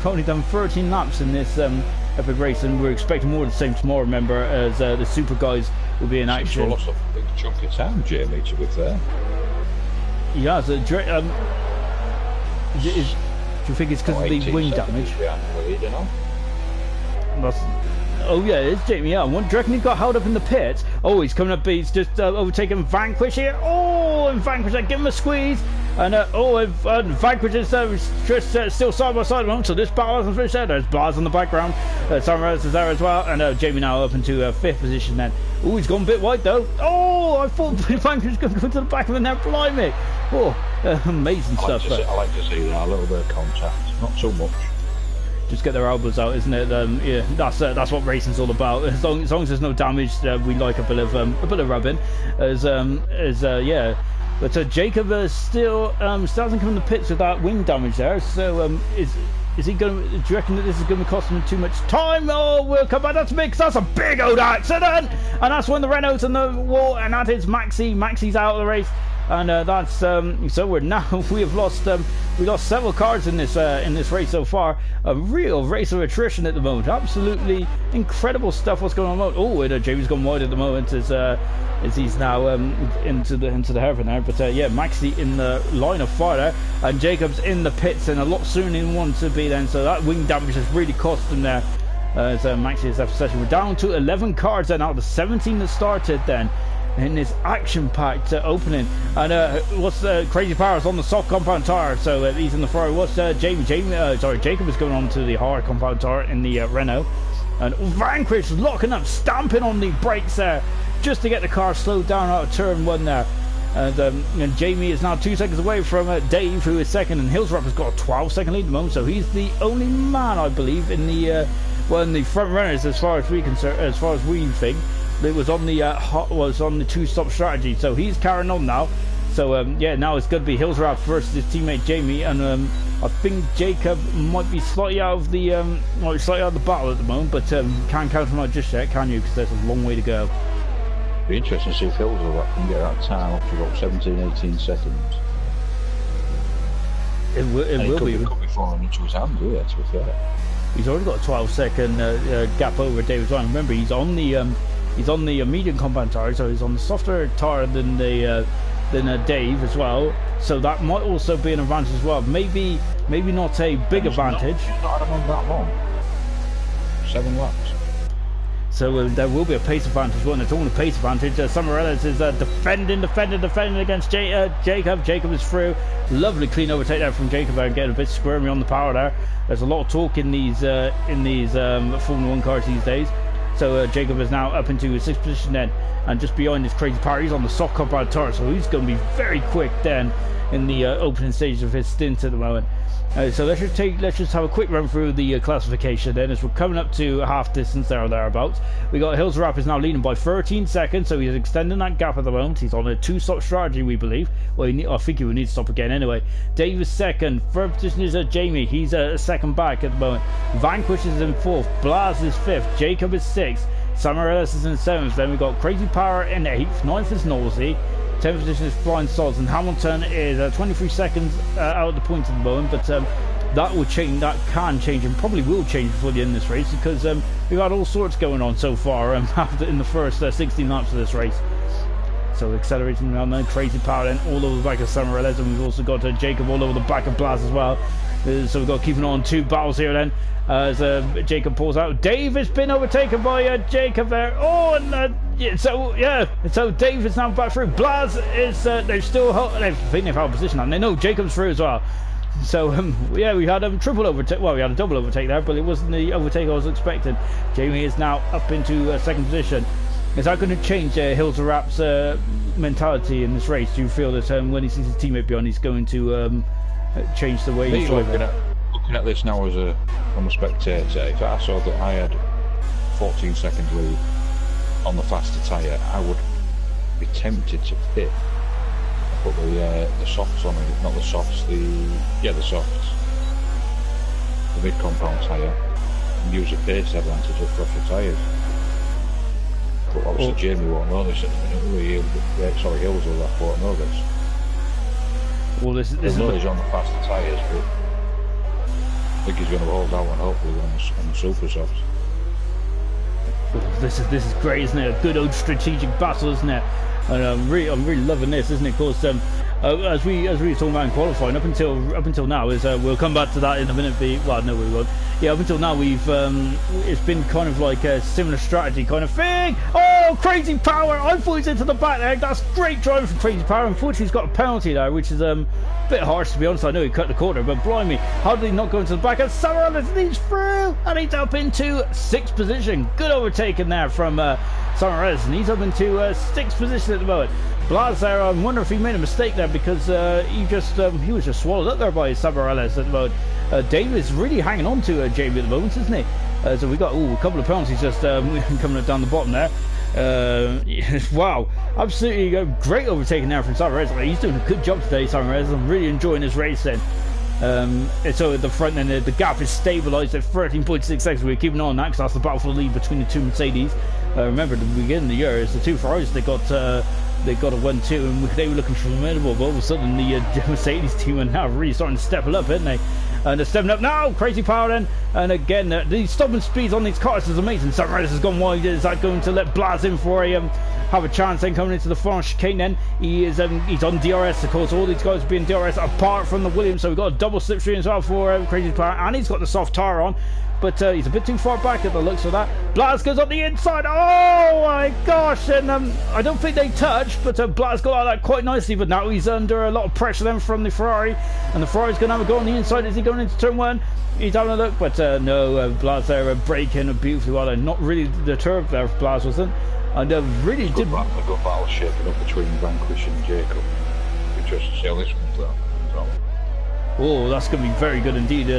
only done 13 laps in this epic race, and we're expecting more of the same tomorrow. Remember, as the super guys will be in action. Lost a big chunk of time, Jamie, to be fair. Yeah, so do you think it's because of the wing damage? Oh yeah, it's Jamie. Yeah, do you reckon he got held up in the pits? Oh, he's coming up. He's just overtaken Vanquish here. Oh, and Vanquish, give him a squeeze. And Vanquish is just still side by side at the moment. So this battle hasn't finished there. There's Blaz on the background. Sunrise is there as well. And Jamie now up into 5th position then. Oh, he's gone a bit wide though. Oh, I thought Vanquish was going to go to the back of him there. Blimey. Oh, amazing stuff. I like to see that, a little bit of contact. Not so much. Just get their elbows out, isn't it? Yeah, that's what racing's all about. As long as there's no damage, we like a bit of rubbing. But Jacob still hasn't come in the pits with that wing damage there. So is he going? Do you reckon that this is going to cost him too much time? Oh, we'll come back. That's big. That's a big old accident, and that's when the Renault's on the wall, and that is Maxi. Maxi's out of the race. And that's so we have lost several cars in this race so far. A real race of attrition at the moment. Absolutely incredible stuff. What's going on? Oh, Jamie's gone wide at the moment as he's now into the hairpin there. But Maxi in the line of fire there, and Jacob's in the pits and a lot sooner than he wanted to be then. So that wing damage has really cost him there. So Maxi is after session. We're down to 11 cars then out of the 17 that started then in this action-packed opening. And Crazy Power's on the soft compound tire, so he's in the fire. What's Jacob is going on to the hard compound tire in the Renault, and Vanquish locking up, stamping on the brakes there just to get the car slowed down out of turn 1 there. And Jamie is now 2 seconds away from Dave, who is second, and Hillsrop has got a 12-second lead at the moment, so he's the only man, I believe, in the front runners as far as we think. It was on the two-stop strategy, so he's carrying on now. So now it's going to be Hillsrap versus his teammate Jamie, and I think Jacob might be slightly out of the battle at the moment, but can't count him out just yet, can you? Because there's a long way to go. Be interesting to see if Hillsrap can get that time up to about 17-18 seconds. It will be. He could be falling into his hand, yeah, to be fair. He's already got a 12-second gap over David Ryan. Remember, he's on the medium compound tire, so he's on the softer tire than Dave as well. So that might also be an advantage as well. Maybe not a big advantage. He's not had him on that long. 7 laps. So there will be a pace advantage. Well, it's all a pace advantage. Summer Ellis is defending against Jacob. Jacob is through. Lovely clean overtake there from Jacob there, getting a bit squirmy on the power there. There's a lot of torque in these Formula 1 cars these days. So Jacob is now up into 6th position then, and just behind this crazy power, he's on the soft compound tire, so he's going to be very quick then in the opening stages of his stint at the moment. So let's just have a quick run through the classification then, as we're coming up to half distance there or thereabouts. We got Hills Rap is now leading by 13 seconds, so he's extending that gap at the moment. He's on a 2-stop strategy, we believe. Well, I think he will need to stop again anyway. Dave is second. Third position is Jamie. He's a second back at the moment. Vanquish is in 4th. Blaz is 5th. Jacob is 6th. Summer Ellis is in 7th. Then we've got Crazy Power in 8th. 9th is Nosey. 10th position is Flying Sods, and Hamilton is 23 seconds out of the points at the moment, but that will change. That can change, and probably will change before the end of this race, because we've had all sorts going on so far in the first 16 laps of this race. So accelerating around there, Crazy Power then all over the back of Summer Ellis, and we've also got Jacob all over the back of Blaz as well. So we've got to keep an eye on 2 battles here then. As Jacob pulls out, Dave has been overtaken by Jacob there. Oh, and so Dave is now back through. Blaz is I think they've held position, and they know Jacob's through as well. So yeah, we had a triple overtake. Well, we had a double overtake there, but it wasn't the overtake I was expecting. Jamie is now up into 2nd position. Is that going to change Hills Rap's mentality in this race? Do you feel that when he sees his teammate behind, he's going to change the way he's driving? Looking at this now from a spectator, if I saw that I had 14 second lead on the faster tyre, I would be tempted to pit. Put the softs on it, not the softs, the softs, the mid compound tyre, and use a pace advantage of fresher tyres. But obviously Jamie won't know this at the minute. Hills won't know this. Well, this is he's on the faster tyres, but I think he's going to hold out and hopefully on the super softs. This is great, isn't it? A good old strategic battle, isn't it? And I'm really loving this, isn't it? Of course, as we were talking about in qualifying, up until now is we'll come back to that in a minute. Well, no, we won't. Yeah, up until now we've it's been kind of like a similar strategy kind of thing. Oh, Crazy Power! I thought he's into the back there. That's great driving from Crazy Power. Unfortunately, he's got a penalty there, which is a bit harsh to be honest. I know he cut the corner, but blimey, how did he not go into the back? And Summer Ellis leads through, and he's up into 6th position. Good overtaking there from Summer Ellis, and he's up into 6th position at the moment. Blaz there, I wonder if he made a mistake there, because he was just swallowed up there by Summer Ellis at the moment. Dave is really hanging on to Jamie at the moment, isn't he? So we got a couple of penalties just coming down the bottom there. Wow, absolutely great overtaking there from Summer Ellis. He's doing a good job today, Summer Ellis. I'm really enjoying his race then. So at the front then the gap is stabilised at 13.6 seconds. We're keeping on that because that's the battle for the lead between the 2 Mercedes. Remember, at the beginning of the year, it's the 2 Ferraris. They got a 1-2 and they were looking formidable, but all of a sudden the Mercedes team are now really starting to step it up, aren't they? And they're stepping up now. Crazy Power then, and again the stopping speeds on these cars is amazing. Summer Ellis has gone wide. Is that going to let Blaz in for have a chance then coming into the final chicane? Then he's on DRS, of course. All these guys being DRS apart from the Williams, so we've got a double slipstream as well for Crazy Power, and he's got the soft tire on. But he's a bit too far back at the looks of that. Blaz goes on the inside. Oh my gosh! And I don't think they touched, but Blaz got out of that quite nicely. But now he's under a lot of pressure then from the Ferrari, and the Ferrari's going to have a go on the inside. Is he going into turn 1? He's having a look, but no. Blaz there braking beautifully well. And not really deterred there if Blaz wasn't. And really did. A good battle shaping up between Vanquish and Jacob. Interesting to see how this one's out. Oh, that's going to be very good indeed.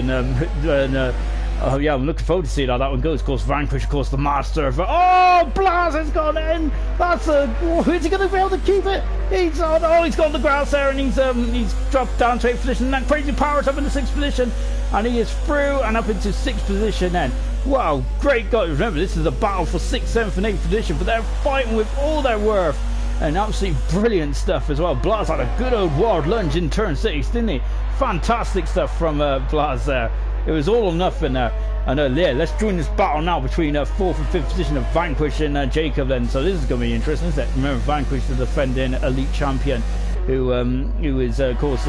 Oh yeah, I'm looking forward to seeing how that one goes. Of course, Vanquish, of course, the master of... Oh, Blaz has gone in! That's is he going to be able to keep it? He's got the grass there, and he's dropped down to 8th position. And that Crazy Power's up in the 6th position, and he is through and up into 6th position then. Wow, great guys. Remember, this is a battle for 6th, 7th and 8th position, but they're fighting with all their worth. And absolutely brilliant stuff as well. Blaz had a good old wild lunge in turn 6, didn't he? fantastic stuff from Blas there. It was all or nothing there. And yeah, let's join this battle now between 4th and 5th position of Vanquish and Jacob then. So this is going to be interesting, isn't it? Remember, Vanquish, the defending elite champion, who is, of course,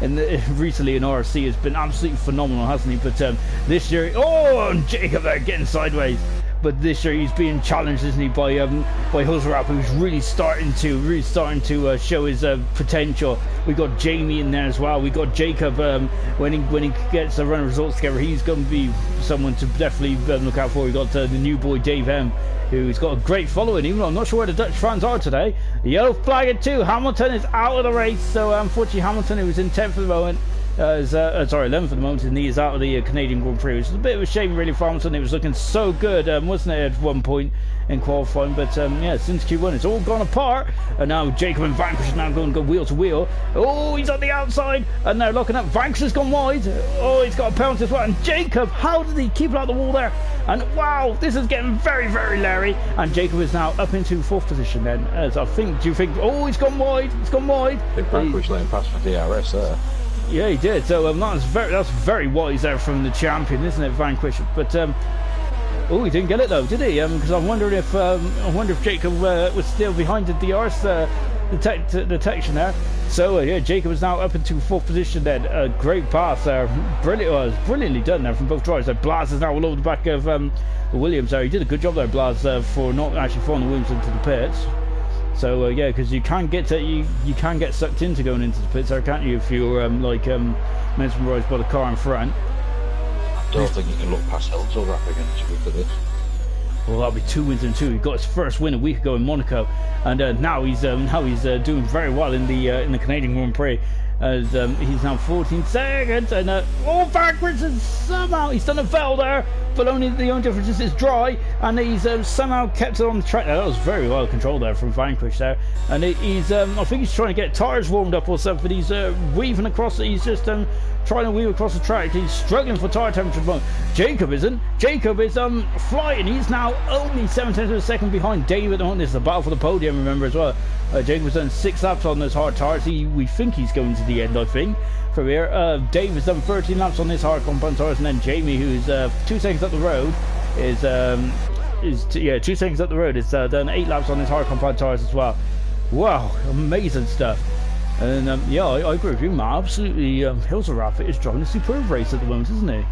recently in IRC has been absolutely phenomenal, hasn't he? But this year, oh, and Jacob there getting sideways. But this year he's being challenged, isn't he, by Huzarap, who's really starting to show his potential. We got Jamie in there as well. We got Jacob. When he gets the run of results together, he's going to be someone to definitely look out for. We got the new boy Dave M, who's got a great following. Even though I'm not sure where the Dutch fans are today. The yellow flag at 2. Hamilton is out of the race. So unfortunately, Hamilton, who was in 10th for the moment, sorry, 11th at the moment, and he is out of the Canadian Grand Prix, which is a bit of a shame really for Hamilton. It was looking so good, wasn't it, at one point in qualifying, but yeah, since Q1 it's all gone apart, and now Jacob and Vanquish are now going to go wheel to wheel. Oh, he's on the outside, and they're locking up. Vanquish has gone wide. Oh, he's got a penalty as well, and Jacob, how did he keep it out the wall there? And wow, this is getting very, very leery, and Jacob is now up into 4th position then, as I think, do you think, oh, he's gone wide, I think Vanquish letting pass for DRS there. Yeah, he did. So that's very wise there from the champion, isn't it, Vanquish? But oh, he didn't get it though, did he? Because I'm wondering if Jacob was still behind the DRS detection there. So yeah, Jacob is now up into 4th position then. A great pass there, brilliantly done there from both drivers. So Blas is now all over the back of Williams there. He did a good job there, Blas, for not actually throwing the Williams into the pits. So yeah, because you can get sucked into going into the pits there, can't you? If you're mesmerised by the car in front. I don't think you can look past Huzarap against you for this. Well, that'll be 2 wins in 2. He got his first win a week ago in Monaco, and now he's doing very well in the Canadian Grand Prix. As he's now 14 seconds, and oh, backwards, and somehow he's done a foul there, but the only difference is it's dry, and he's somehow kept it on the track. Now, that was very well controlled there from Vanquish there, and he's I think he's trying to get tyres warmed up or something. He's weaving across. He's just trying to weave across the track. He's struggling for tyre temperature at the moment. Jacob isn't. Jacob is flying. He's now only 7 tenths of a second behind David at the moment. This is a battle for the podium, remember, as well. Jacob's done 6 laps on those hard tyres. We think he's going to the end, I think, from here. Dave has done 13 laps on this hard compound tyres, and then Jamie, who's 2 seconds up the road, is 2 seconds up the road, has done 8 laps on this hard compound tyres as well. Wow, amazing stuff. And yeah, I agree with you, Matt. Absolutely, Huzarap is driving a superb race at the moment, isn't he?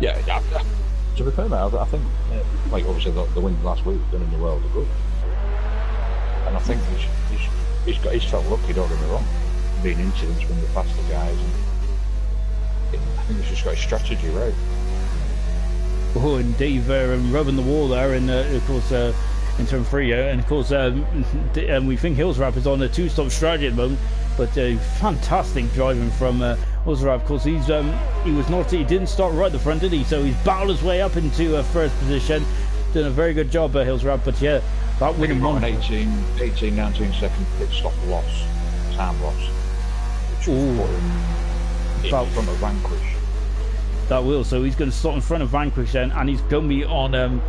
Yeah. To be fair, I think, like obviously the win last week done in the world of good. And I think he's felt lucky, don't get me wrong, being incidents when they pass the guys. And I think he's just got his strategy right. Oh, and Dave rubbing the wall there, and of course in turn 3, and of course we think Huzarap is on a 2-stop strategy at the moment. But fantastic driving from Huzarap. Of course, he didn't start right at the front, did he? So he's battled his way up into 1st position. Done a very good job, Huzarap. But yeah, that winning one. 19 second pit stop loss, time loss. Which in front of Vanquish. That will. So he's going to stop in front of Vanquish then, and he's going to be on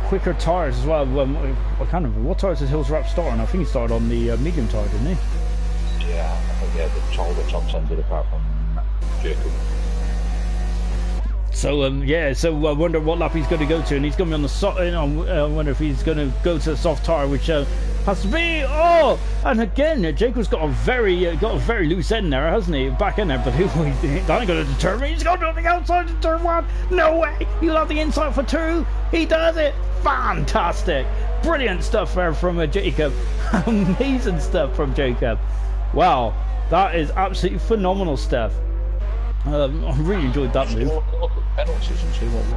quicker tyres as well. I can't remember what tyres did Huzarap start on. I think he started on the medium tyre, didn't he? Yeah, I think the Talbots on tended apart from Jacob. So yeah, so I wonder what lap he's going to go to, and he's going to be on the soft. I wonder if he's going to go to the soft tyre, which has to be. Oh, and again, Jacob's got a very loose end there, hasn't he? Back in there, but that ain't going to deter me. He's going to on the outside to turn 1. No way. He'll have the inside for 2. He does it. Fantastic, brilliant stuff there from Jacob. Amazing stuff from Jacob. Wow, that is absolutely phenomenal stuff. I really enjoyed that move. Look at penalties and see what we've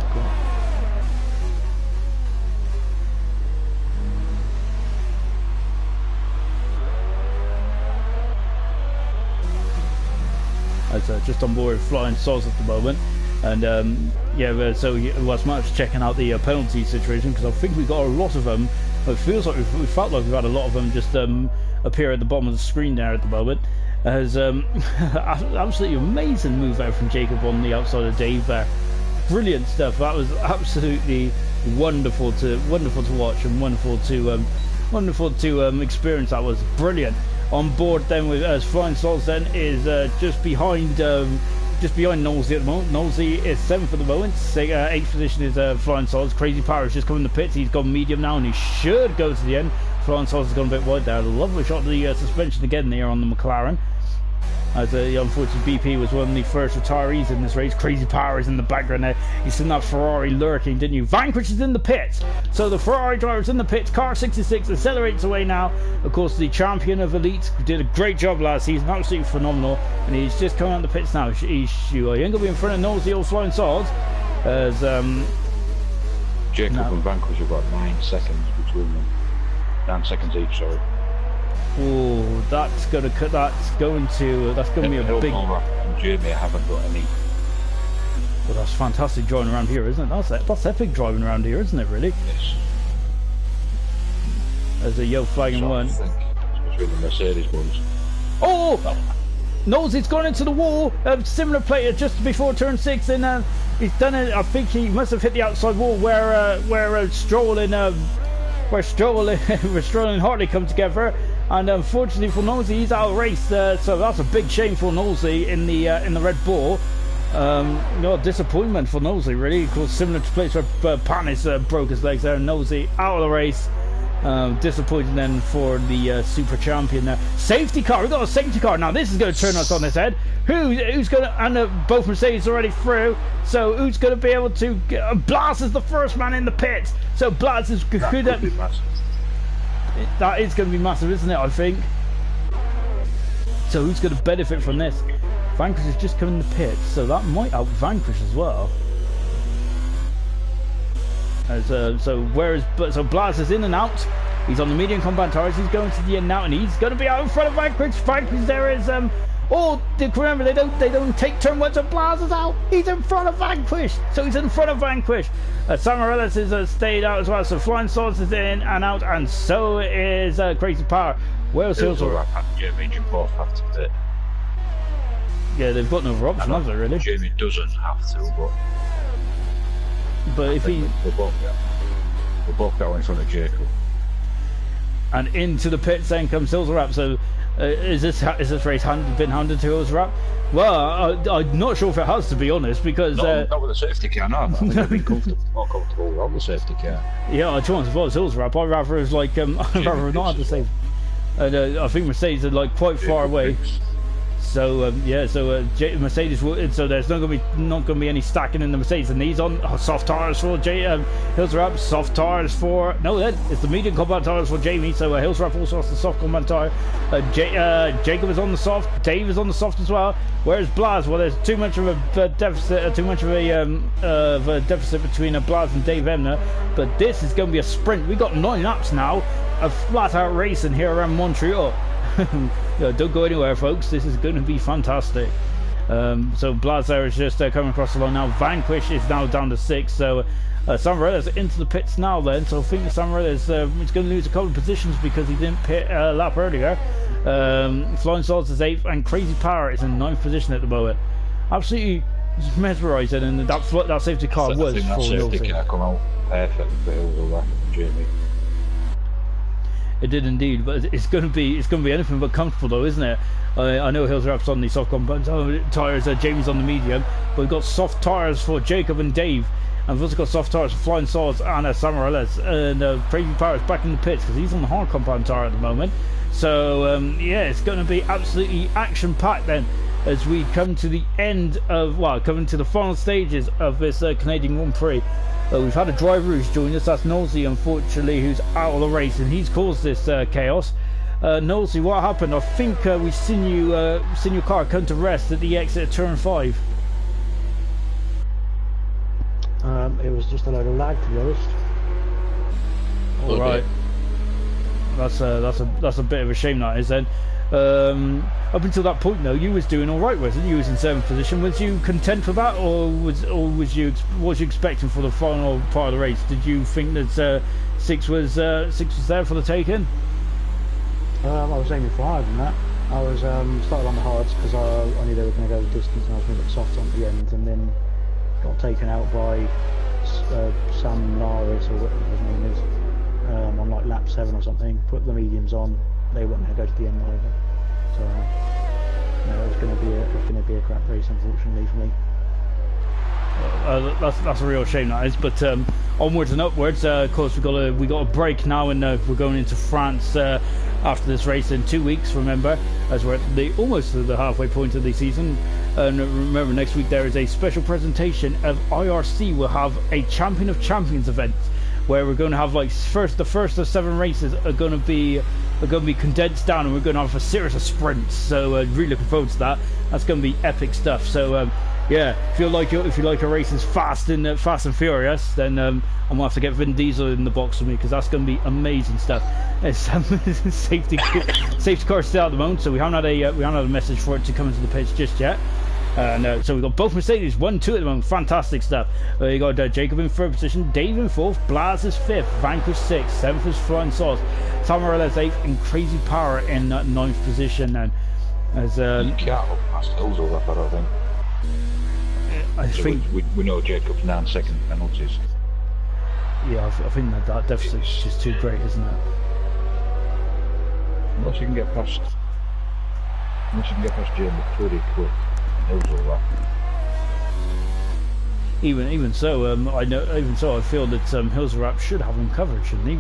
got. As just on board Flying Sauce at the moment, and yeah, so was much checking out the penalty situation, because I think we got a lot of them. It feels like we felt like we've had a lot of them just appear at the bottom of the screen there at the moment. As absolutely amazing move out from Jacob on the outside of Dave there. Brilliant stuff. That was absolutely wonderful to watch, and wonderful to experience. That was brilliant. on board then with as Flying Souls then is just behind Knowlesy at the moment. Knowlesy is 7th at the moment. 8th position is Flying Souls. Crazy Power has just come in the pits. He's gone medium now and he should go to the end. Flying Souls has gone a bit wide there. Lovely shot of the suspension again there on the McLaren. As unfortunately BP was one of the first retirees in this race. Crazy Power is in the background there. You seen that Ferrari lurking, didn't you? Vanquish is in the pits. So the Ferrari driver is in the pits. Car 66 accelerates away now. Of course, the champion of Elite did a great job last season. Absolutely phenomenal. And he's just coming out the pits now. He ain't going to be in front of Knowles, the old Flying Souls. As Jacob and Vanquish have got 9 seconds between them. 9 seconds each, sorry. Oh, that's going to be a big. And Jamie haven't got any. Well, that's fantastic driving around here, isn't it? That's epic driving around here, isn't it? Really? Yes. There's a yellow flag in one. I think it's between the Mercedes ones. Oh! Knowles, it's gone into the wall. Similar plate just before turn 6, and he's done it. I think he must have hit the outside wall where Stroll and Hartley come together. And unfortunately for Knowlesy, he's out of race, so that's a big shame for Knowlesy in the Red Bull. Disappointment for Knowlesy, really. Of course, similar to place where Panis broke his legs there. Knowlesy out of the race. Disappointing then for the super champion there. Safety car, we've got a safety car now. This is going to turn us on its head. Who's going to, and both Mercedes already through, so who's going to be able to Blas is the first man in the pits, so Blas is good. That is going to be massive, isn't it? I think. So who's going to benefit from this? Vanquish has just come in the pits, so that might out Vanquish as well. So Blas is in and out. He's on the medium compound tires. He's going to the end now, and he's going to be out in front of Vanquish. Vanquish there is remember they don't take turn 1, so Blas is out. He's in front of Vanquish, so he's in front of Vanquish. Samarellis is stayed out as well, so Flying Swords is in and out, and so is Crazy Power. Where's Hills? Jamie and both have to pit. Yeah, they've got no other option, have they, really? Jamie doesn't have to, but if he... We'll both go in front of Jacob. And into the pits then comes Hills-Rap, so is this race been handed to Hills-Rap? Well, I'm not sure if it has, to be honest, because... not with a safety car, no. I think they'd be more comfortable without the safety car. Yeah, I chance if I was Hills-Rap, I'd rather have, I'd rather not have the safety. I think Mercedes are quite far away. So Mercedes will, so there's not going to be any stacking in the Mercedes, and these on soft tires for Hills-Rap, soft tires for it's the medium compound tires for Jamie. So Hills-Rap also has the soft compound tire. Jacob is on the soft, Dave is on the soft as well. Whereas Blas, well, there's too much of a deficit, deficit between Blas and Dave Emner. But this is going to be a sprint. We've got 9 laps now of flat out racing here around Montreal. Don't go anywhere, folks. This is going to be fantastic. So Blas there is just coming across the line now. Vanquish is now down to 6. So Samarellis into the pits now then. So I think Samarellis is going to lose a couple of positions because he didn't pit a lap earlier. Flying Swords is 8th, and Crazy Power is in 9th position at the moment. Absolutely mesmerising, and that safety car was for that safety car come out perfect for Hills-Rap and Jamie. It did indeed, but it's going to be anything but comfortable, though, isn't it? I know Hills-Rap's on the soft compound tires, Jamie's on the medium, but we've got soft tires for Jacob and Dave, and we've also got soft tires for Flying Swords and Samarellis, and Crazy Power's back in the pits because he's on the hard compound tire at the moment. So it's going to be absolutely action-packed then as we come to the end of coming to the final stages of this Canadian Grand Prix. We've had a driver who's joined us. That's Knowlesy, unfortunately, who's out of the race, and he's caused this chaos. Knowlesy, what happened? I think we've seen your car come to rest at the exit of turn 5. It was just a load of lag, to be honest. All right. That's a bit of a shame, that is then. Up until that point, though, you was doing all right, wasn't you? You was in 7th position. Was you content with that, or was you expecting for the final part of the race? Did you think that 6 was there for the taking? I was aiming for higher than that. I was started on the hards because I knew they were going to go the distance, and I was going to get soft on the end, and then got taken out by Sam Naris, or whatever his name is, on lap 7 or something. Put the mediums on, they weren't going to go to the end either. So no, it was going to be a crap race, unfortunately for me. That's a real shame, that is. But onwards and upwards. Of course, we got a break now, and we're going into France after this race in 2 weeks. Remember, as we're at almost to the halfway point of the season. And remember, next week there is a special presentation of IRC. Will have a Champion of Champions event where we're going to have like the first of 7 races are going to be condensed down, and we're going to have a series of sprints. So really looking forward to that. That's going to be epic stuff. So. Yeah, if you like your races fast and furious, then I'm gonna have to get Vin Diesel in the box with me, because that's gonna be amazing stuff. It's, safety car still at the moment, so we haven't had a message for it to come into the pits just yet. So we've got both Mercedes 1-2 at the moment. Fantastic stuff. You got Jacob in 3rd position, Dave in 4th, Blaz is 5th, Vanquish 6th, 7th is Flying Sauce, Tamarella is 8th, and Crazy Power in 9th position. And as you can't look past Hills all that, I don't think. I think we know Jacob's 9-second penalties. Yeah, I think that deficit is just too great, isn't it? Unless you can get past Jamie pretty quick. Hills all that. Even so, I feel that Hills should have him covered, shouldn't he?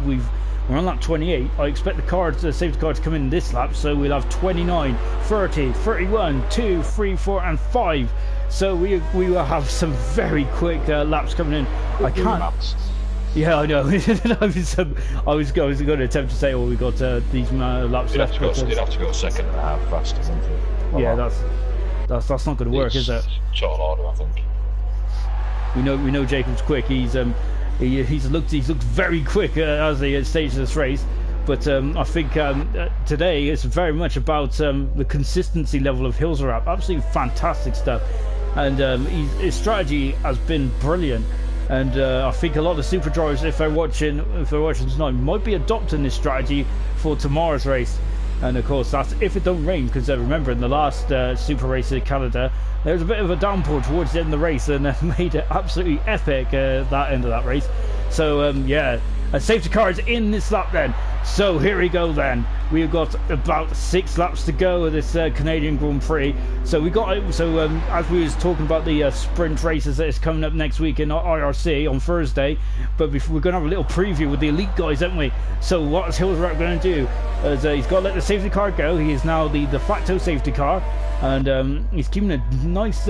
We're on lap 28. I expect the safety car to come in this lap, so we'll have 29, 30, 31, 2, 3, 4, and 5. So we will have some very quick laps coming in. I can't. Yeah, I know. I was going to attempt to say, "Oh, we got these laps left." You'd have to go 2.5 seconds faster, wouldn't you? Well, yeah, that's not going to work, is it? Tall order, I think. We know Jacob's quick. He's looked very quick as he staged this race. But I think today it's very much about the consistency level of Hilsrap. Absolutely fantastic stuff. And his strategy has been brilliant. And I think a lot of the super drivers, if they're watching tonight, might be adopting this strategy for tomorrow's race. And of course, that's if it don't rain, because remember in the last super race in Canada, there was a bit of a downpour towards the end of the race, and made it absolutely epic that end of that race. So yeah, a safety car is in this lap then. So here we go then. We've got about 6 laps to go of this Canadian Grand Prix. So as we was talking about the sprint races that is coming up next week in IRC on Thursday, but we're going to have a little preview with the elite guys, aren't we? So what is Hilsrap going to do? As he's got to let the safety car go. He is now the de facto safety car, and he's keeping a nice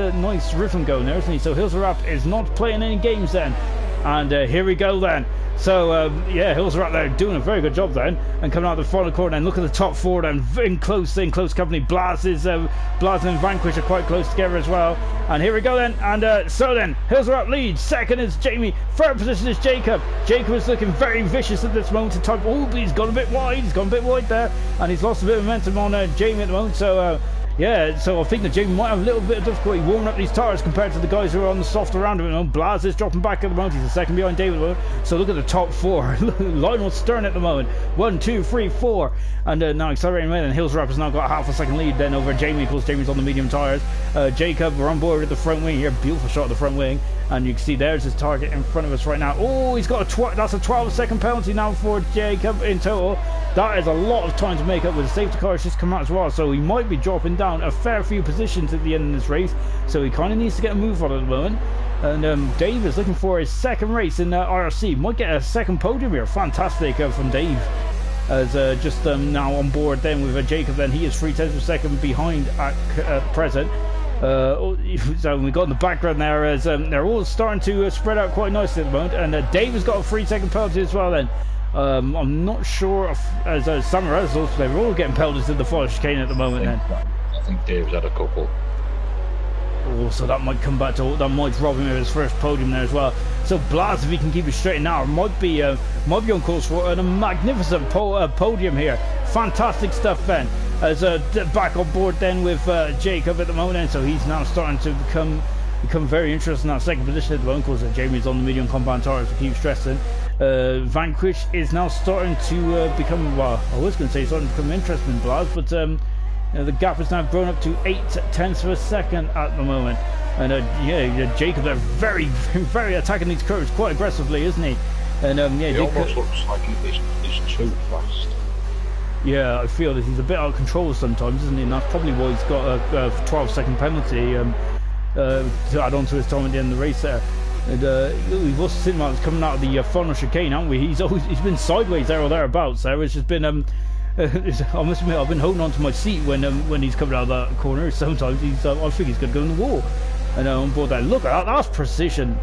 rhythm going there, isn't he? So Hilsrap is not playing any games then. And here we go then. So yeah, Hilsrap there doing a very good job then, and coming out the final corner. And look at the top 4 then, in close company. Blaz and Vanquish are quite close together as well. And here we go then. And so then, Hilsrap leads. 2nd is Jamie. 3rd position is Jacob. Jacob is looking very vicious at this moment in time. Oh, but he's gone a bit wide. He's gone a bit wide there, and he's lost a bit of momentum on Jamie at the moment. So. Yeah, so I think that Jamie might have a little bit of difficulty warming up these tyres compared to the guys who are on the soft around him. Blaz is dropping back at the moment. He's a 2nd behind David at the moment. So look at the top 4. Lionel Stern at the moment. 1, 2, 3, 4. And now accelerating away. And Hilsrap has now got half a second lead then over Jamie, because Jamie's on the medium tyres. Jacob, we're on board at the front wing here. Beautiful shot of the front wing. And you can see there's his target in front of us right now. Oh, he's got that's a 12-second penalty now for Jacob in total. That is a lot of time to make up with the safety cars just come out as well. So he might be dropping down a fair few positions at the end of this race. So he kind of needs to get a move on at the moment. And Dave is looking for his 2nd race in IRC. Might get a 2nd podium here. Fantastic from Dave. As just now on board then with Jacob. Then he is 3/10 of a second behind at present. So we got in the background there as they're all starting to spread out quite nicely at the moment. And Dave has got a 3-second penalty as well then. I'm not sure if, as Summer has also, they're all getting penalties in the final chicane at the moment then. I think Dave's had a couple. Oh, so that might come back to, that might rob him of his first podium there as well. So Blaz, if he can keep it straight now, might be on course for a magnificent podium here. Fantastic stuff then. As back on board then with Jacob at the moment, and so he's now starting to become very interesting in that 2nd position at the moment, because Jamie's on the medium compound tyres, we keep stressing. Vanquish is now starting to become, well, I was going to say starting to become interesting in Blaz, but the gap has now grown up to 0.8 of a second at the moment. And yeah, Jacob, they're very, very attacking these curves quite aggressively, isn't he? And yeah, it almost looks like it's too fast. yeah, I feel that he's a bit out of control sometimes, isn't he? And that's probably why he's got a 12-second penalty to add on to his time at the end of the race there. And we've also seen him coming out of the final chicane, haven't we? He's been sideways there or thereabouts there. It's just been I must admit, I've been holding on to my seat when he's coming out of that corner. Sometimes I think he's going to go in the wall. And on board there, look at that, that's precision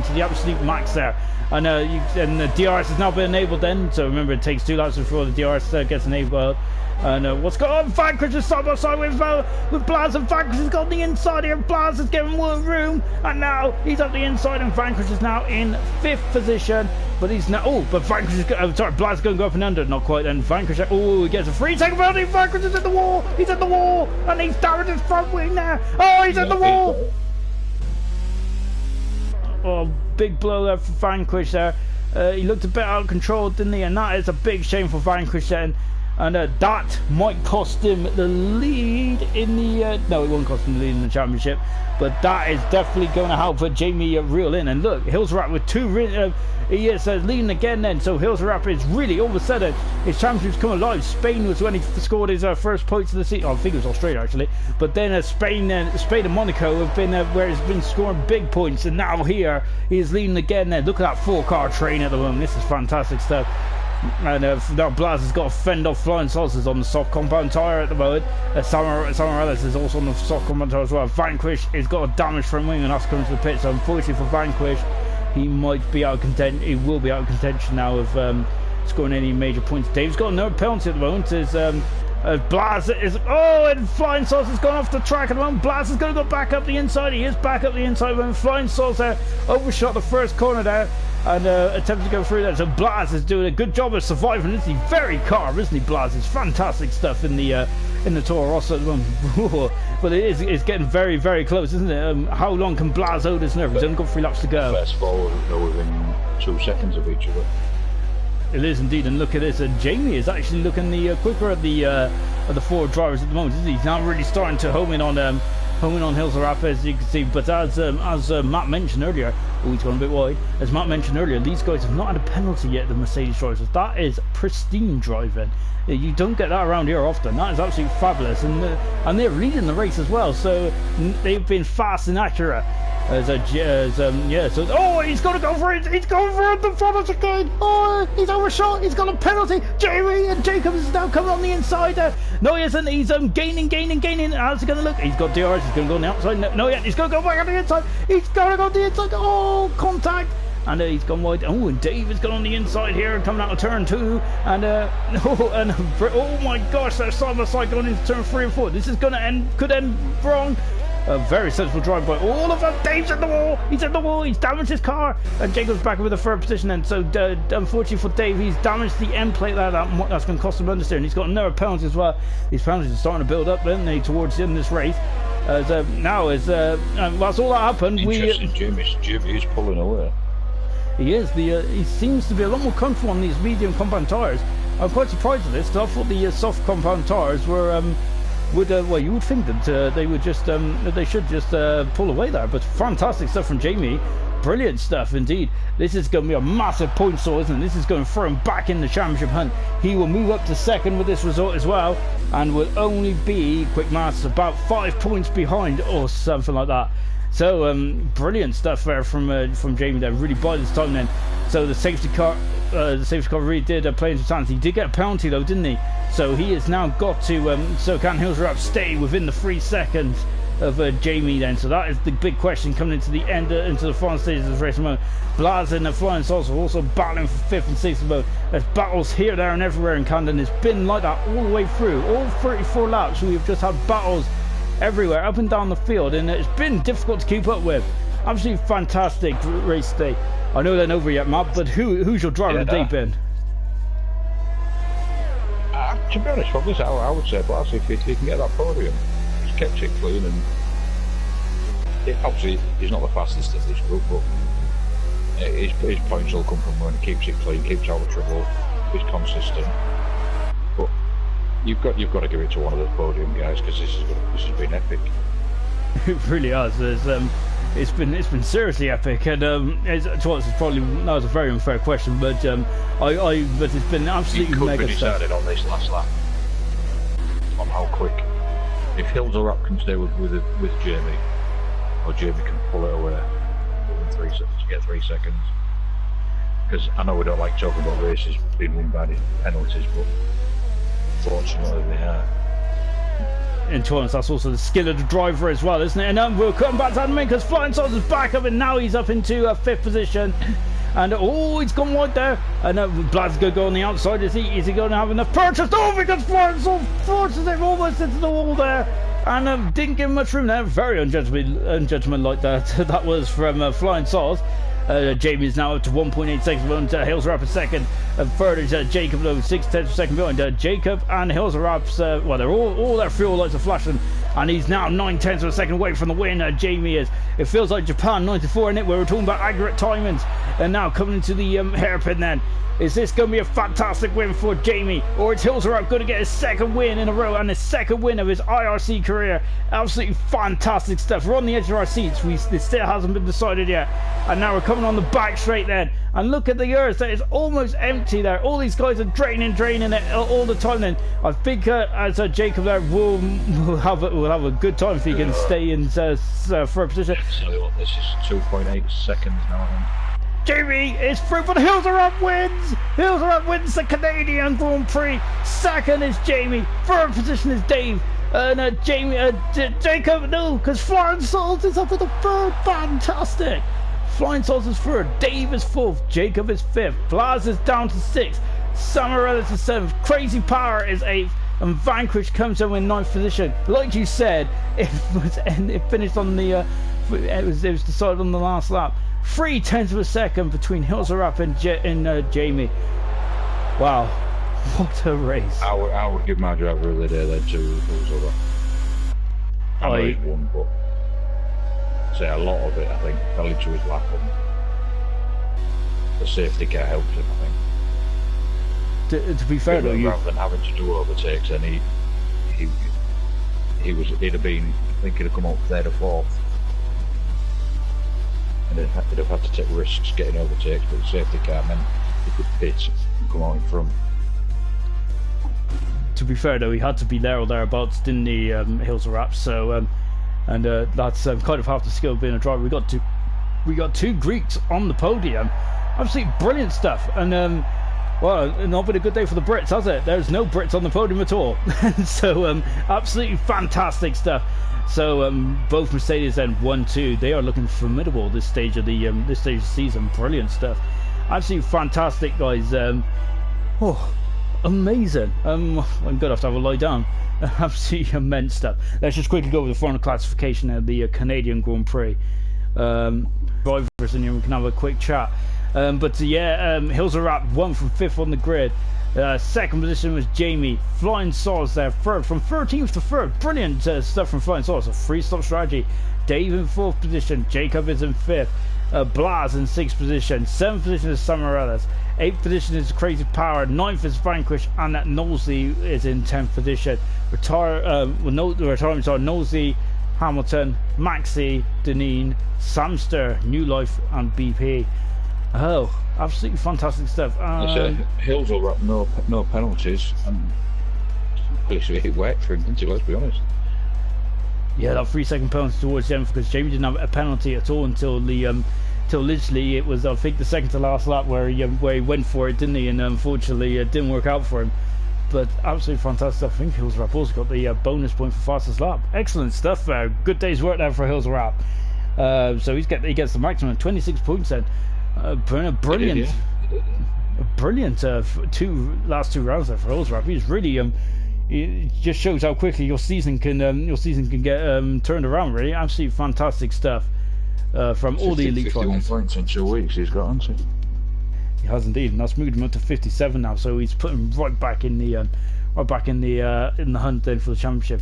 to the absolute max there. And the DRS has now been enabled then, so remember it takes 2 laps before the DRS gets enabled. And what's going on? Vanquish is side by side with Blaz, and Vanquish has got the inside here. Blaz is giving more room, and now he's up the inside, and Vanquish is now in 5th position. But he's now, but Vanquish is Blaz is going to go up and under, not quite. And Vanquish, he gets a 3-second penalty. Vanquish is at the wall, and he's damaged his front wing there. Oh, he's at the wall. Oh, big blow there for Vanquish there. He looked a bit out of control, didn't he? And that is a big shame for Vanquish then. And that might cost him the lead in the... no, it won't cost him the lead in the championship. But that is definitely going to help for Jamie reel in. And look, Hilsrap with 2... he is leading again then. So Hilsrap is really, all of a sudden, his championship's come alive. Spain was when he scored his first points of the season. Oh, I think it was Australia, actually. But then Spain and Monaco have been where he's been scoring big points. And now here, he is leading again then. Look at that 4-car train at the moment. This is fantastic stuff. And now Blaz has got to fend off flying saucers on the soft compound tyre at the moment. Samarellis is also on the soft compound tyre as well. Vanquish has got a damage front wing and that's coming to the pit. So unfortunately for Vanquish, he might be out of contention. He will be out of contention now of scoring any major points. Dave's got no penalty at the moment. Blaz is... oh, and Flying Sauce has gone off the track at the moment. Blaz is going to go back up the inside. He is back up the inside when Flying Sauce overshot the first corner there and attempted to go through there. So Blaz is doing a good job of surviving, isn't he? Very calm, isn't he, Blaz? It's fantastic stuff in the Toro Rosso at the moment. But it's getting very, very close, isn't it? How long can Blaz hold his nerve? He's only got 3 laps to go. Fast forward, they're within 2 seconds of each other. It is indeed, and look at this. Jamie is actually looking quicker at the 4 drivers at the moment, isn't he? He's now really starting to home in on Hilsrap, as you can see. But as Matt mentioned earlier, he's gone a bit wide. As Matt mentioned earlier, these guys have not had a penalty yet. The Mercedes drivers. That is pristine driving. You don't get that around here often. That is absolutely fabulous, and they're leading the race as well. So they've been fast and accurate. Yeah, so oh, he's got to go for it. He's going for it. The front again. Oh, he's overshot. He's got a penalty. Jamie and Jacobs is now coming on the inside there. No, he isn't. He's gaining. How's he going to look? He's got DRS. He's going to go on the outside. No, yet. He's going to go back on the inside. He's going to go on the inside. Oh, contact. And he's gone wide. Oh, and Dave has gone on the inside here, coming out of turn 2. And oh my gosh, they're side by side going into turn 3 and 4. This is going to could end wrong. A very sensible drive by all of them. Dave's at the wall. He's at the wall. He's damaged his car. And Jacob's back with a 3rd position. And so, unfortunately for Dave, he's damaged the end plate there. That's going to cost him understeer. And he's got another penalty as well. These penalties are starting to build up, aren't they, towards the end of this race. That's all that happened. Jimmy's pulling away. He is. He seems to be a lot more comfortable on these medium compound tyres. I'm quite surprised at this because I thought the soft compound tyres were well, you would think that they would just they should just pull away there. But fantastic stuff from Jamie. Brilliant stuff indeed. This is going to be a massive point source, isn't it? This is going to throw him back in the championship hunt. He will move up to 2nd with this result as well, and will only be, quick maths, about 5 points behind or something like that. So brilliant stuff there from Jamie there. Really by this time then. So the safety car really did play into his hands. He did get a penalty though, didn't he? So he has now got to. So can Hilsrap stay within the 3 seconds of Jamie then? So that is the big question coming into the end, into the final stages of the race. Blaz and the Flying Saucer are also battling for 5th and 6th mode. There's battles here, there, and everywhere in Camden. It's been like that all the way through. All 34 laps, we've just had battles everywhere, up and down the field, and it's been difficult to keep up with. Absolutely fantastic race day. I know they're not over yet, Matt, but who's your driver of the day been? To be honest, probably I would say Blaz, if he can get that podium. He's kept it clean, and obviously he's not the fastest of this group, but his points will come from when he keeps it clean, keeps out of trouble, he's consistent. But you've got to give it to one of the podium guys, because this has been epic. It really has. It's been seriously epic, and that was a very unfair question, but but it's been absolutely mega stuff. It could be decided on this last lap. on how quick. If Hills or Up can stay with Jamie, or Jamie can pull it away within 3 seconds to get 3 seconds. Because I know we don't like talking about races being won by penalties, but fortunately they are. And to be honest, that's also the skill of the driver as well, isn't it? And we'll come back to Admin because Flying Sauce is back up, and now he's up into 5th position. And oh, he's gone wide there. And Blad's going to go on the outside. Is he going to have enough purchase? Oh, because Flying Sauce forces him almost into the wall there. And didn't give him much room there. Very ungentlemanlike that. That was from Flying Sauce. Jamie's now up to 1.8 seconds behind Hills Rap a second. Third is Jacob, 6/10 of a second behind Jacob and Hills Rap's. Well, they're all their fuel lights are flashing, and he's now 9/10 of a second away from the win. Jamie is. It feels like Japan '94 in it, where we're talking about accurate timings, and now coming into the hairpin. Then is this going to be a fantastic win for Jamie, or is Hills Rap going to get his second win in a row and his second win of his IRC career? Absolutely fantastic stuff. We're on the edge of our seats. It still hasn't been decided yet, and now we're coming on the back straight then, and look at the earth. It's almost empty there. All these guys are draining it all the time. Then I think as Jacob there will have a good time if he can stay in third position. So this is 2.8 seconds now, I think. Jamie is through, but Hills Up wins! Hills Up wins the Canadian Grand Prix. Second is Jamie. Third position is Dave. And Jacob, no, because Flying Sauce is up at the third. Fantastic. Flying Sauce is third. Dave is fourth. Jacob is fifth. Blas is down to sixth. Samarellis is seventh. Crazy Power is eighth. And Vanquish comes in with ninth position. Like you said, it finished on the. It was decided on the last lap. 3/10 of a second between Hills Up and Jamie. Wow, what a race! I would give my driver of the day then to Hills Up. I know he won, but say a lot of it I think fell into his lap, and the safety car helped him. I think. To be fair though, rather than having to do overtakes, and he'd have been. I think he'd have come up third or fourth. And he'd have had to take risks getting overtakes, but the safety car meant he could pit and come on in front. To be fair though, he had to be there or thereabouts, didn't he, Hills Rap? So, that's kind of half the skill of being a driver. We got two Greeks on the podium. Absolutely brilliant stuff. And well, not been a good day for the Brits, has it? There's no Brits on the podium at all. So absolutely fantastic stuff. So both Mercedes and 1-2, they are looking formidable this stage of the season. Brilliant stuff, absolutely fantastic, guys. Oh, amazing. I'm gonna have to have a lie down. Absolutely immense stuff. Let's just quickly go over the final classification of the Canadian Grand Prix. Drivers in here, we can have a quick chat. Hills Rap won from 5th on the grid. Second position was Jamie. Flying Sauce there, third, from 13th to 3rd. Brilliant stuff from Flying Sauce. A 3-stop strategy. Dave in 4th position. Jacob is in 5th. Blas in 6th position. 7th position is Samarellis. 8th position is Crazy Power. 9th is Vanquish, and that Knowsley is in 10th position. The retirements are Knowsley, Hamilton, Maxi, Deneen, Samster, New Life, and BP. Oh, absolutely fantastic stuff. Hills will wrap no penalties, and basically it worked for him, didn't it? Let's be honest. Yeah, that 3-second penalty towards the end, because Jamie didn't have a penalty at all until literally it was, I think, the second to last lap where he went for it, didn't he? And unfortunately it didn't work out for him. But absolutely fantastic stuff. I think Hills Rap also got the bonus point for fastest lap. Excellent stuff. Good day's work there for Hills Rap. So he gets the maximum 26 points then. Brilliant. Brilliant last two rounds there for Hills Rap. He's really it just shows how quickly your season can get turned around. Really, absolutely fantastic stuff from all the elite 51 drivers. points in 2 weeks he's got, hasn't he? He has indeed, and that's moved him up to 57 now. So he's put him right back in the hunt then for the championship.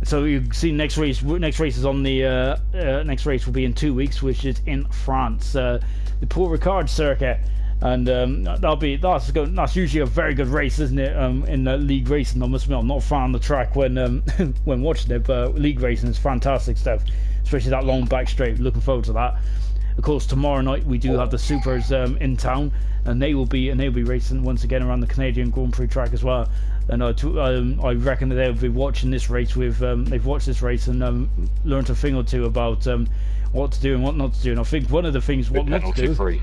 So you see next race is on the next race will be in 2 weeks, which is in France, the Paul Ricard circuit, and that's usually a very good race, isn't it? In league racing, I must admit, I'm not a fan of the track when watching it, but league racing is fantastic stuff, especially that long back straight. Looking forward to that. Of course, tomorrow night we do have the Supers in town, and they will be racing once again around the Canadian Grand Prix track as well. And I reckon that they'll be watching this race with they've watched this race and learned a thing or two about what to do and what not to do. And I think one of the things what not to do. Penalty free.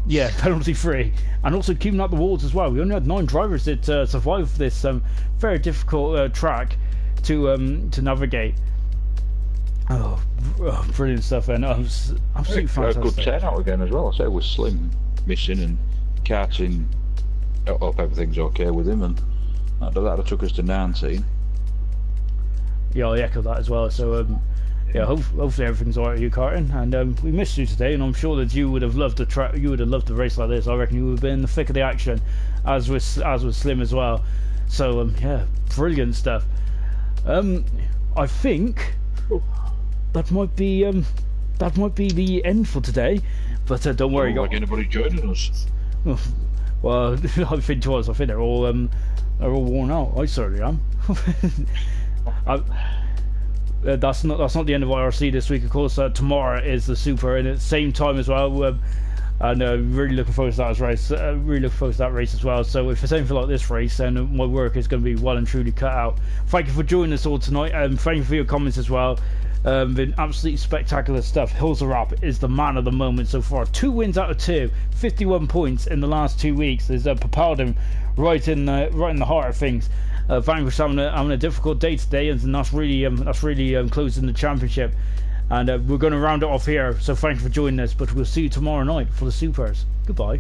Yeah, penalty free, and also keeping out the walls as well. We only had 9 drivers that survived this very difficult track to navigate. Oh, brilliant stuff, and absolutely fantastic. A good turnout again as well. I say with Slim missing and karting, I hope everything's okay with him, and that took us to 19. Yeah, I echo that as well. So yeah, hopefully everything's alright with you, Carton. And we missed you today, and I'm sure that you would have loved the track. You would have loved the race like this. I reckon you would have been in the thick of the action, as with Slim as well. So yeah, brilliant stuff. I think that might be the end for today. But don't worry, like anybody joining us. Well, I think to us, I think they're all worn out. I certainly am. That's not the end of IRC this week. Of course, tomorrow is the Super, and at the same time as well. And really looking forward to that race. Really looking forward to that race as well. So if it's anything like this race, then my work is going to be well and truly cut out. Thank you for joining us all tonight, and thank you for your comments as well. Been absolutely spectacular stuff. Hills are Up is the man of the moment so far. 2 wins out of 2, 51 points in the last 2 weeks. There's propelled him right in the heart of things. Vanquish having a difficult day today, and that's really closing the championship. And we're going to round it off here. So thank you for joining us. But we'll see you tomorrow night for the Supers. Goodbye.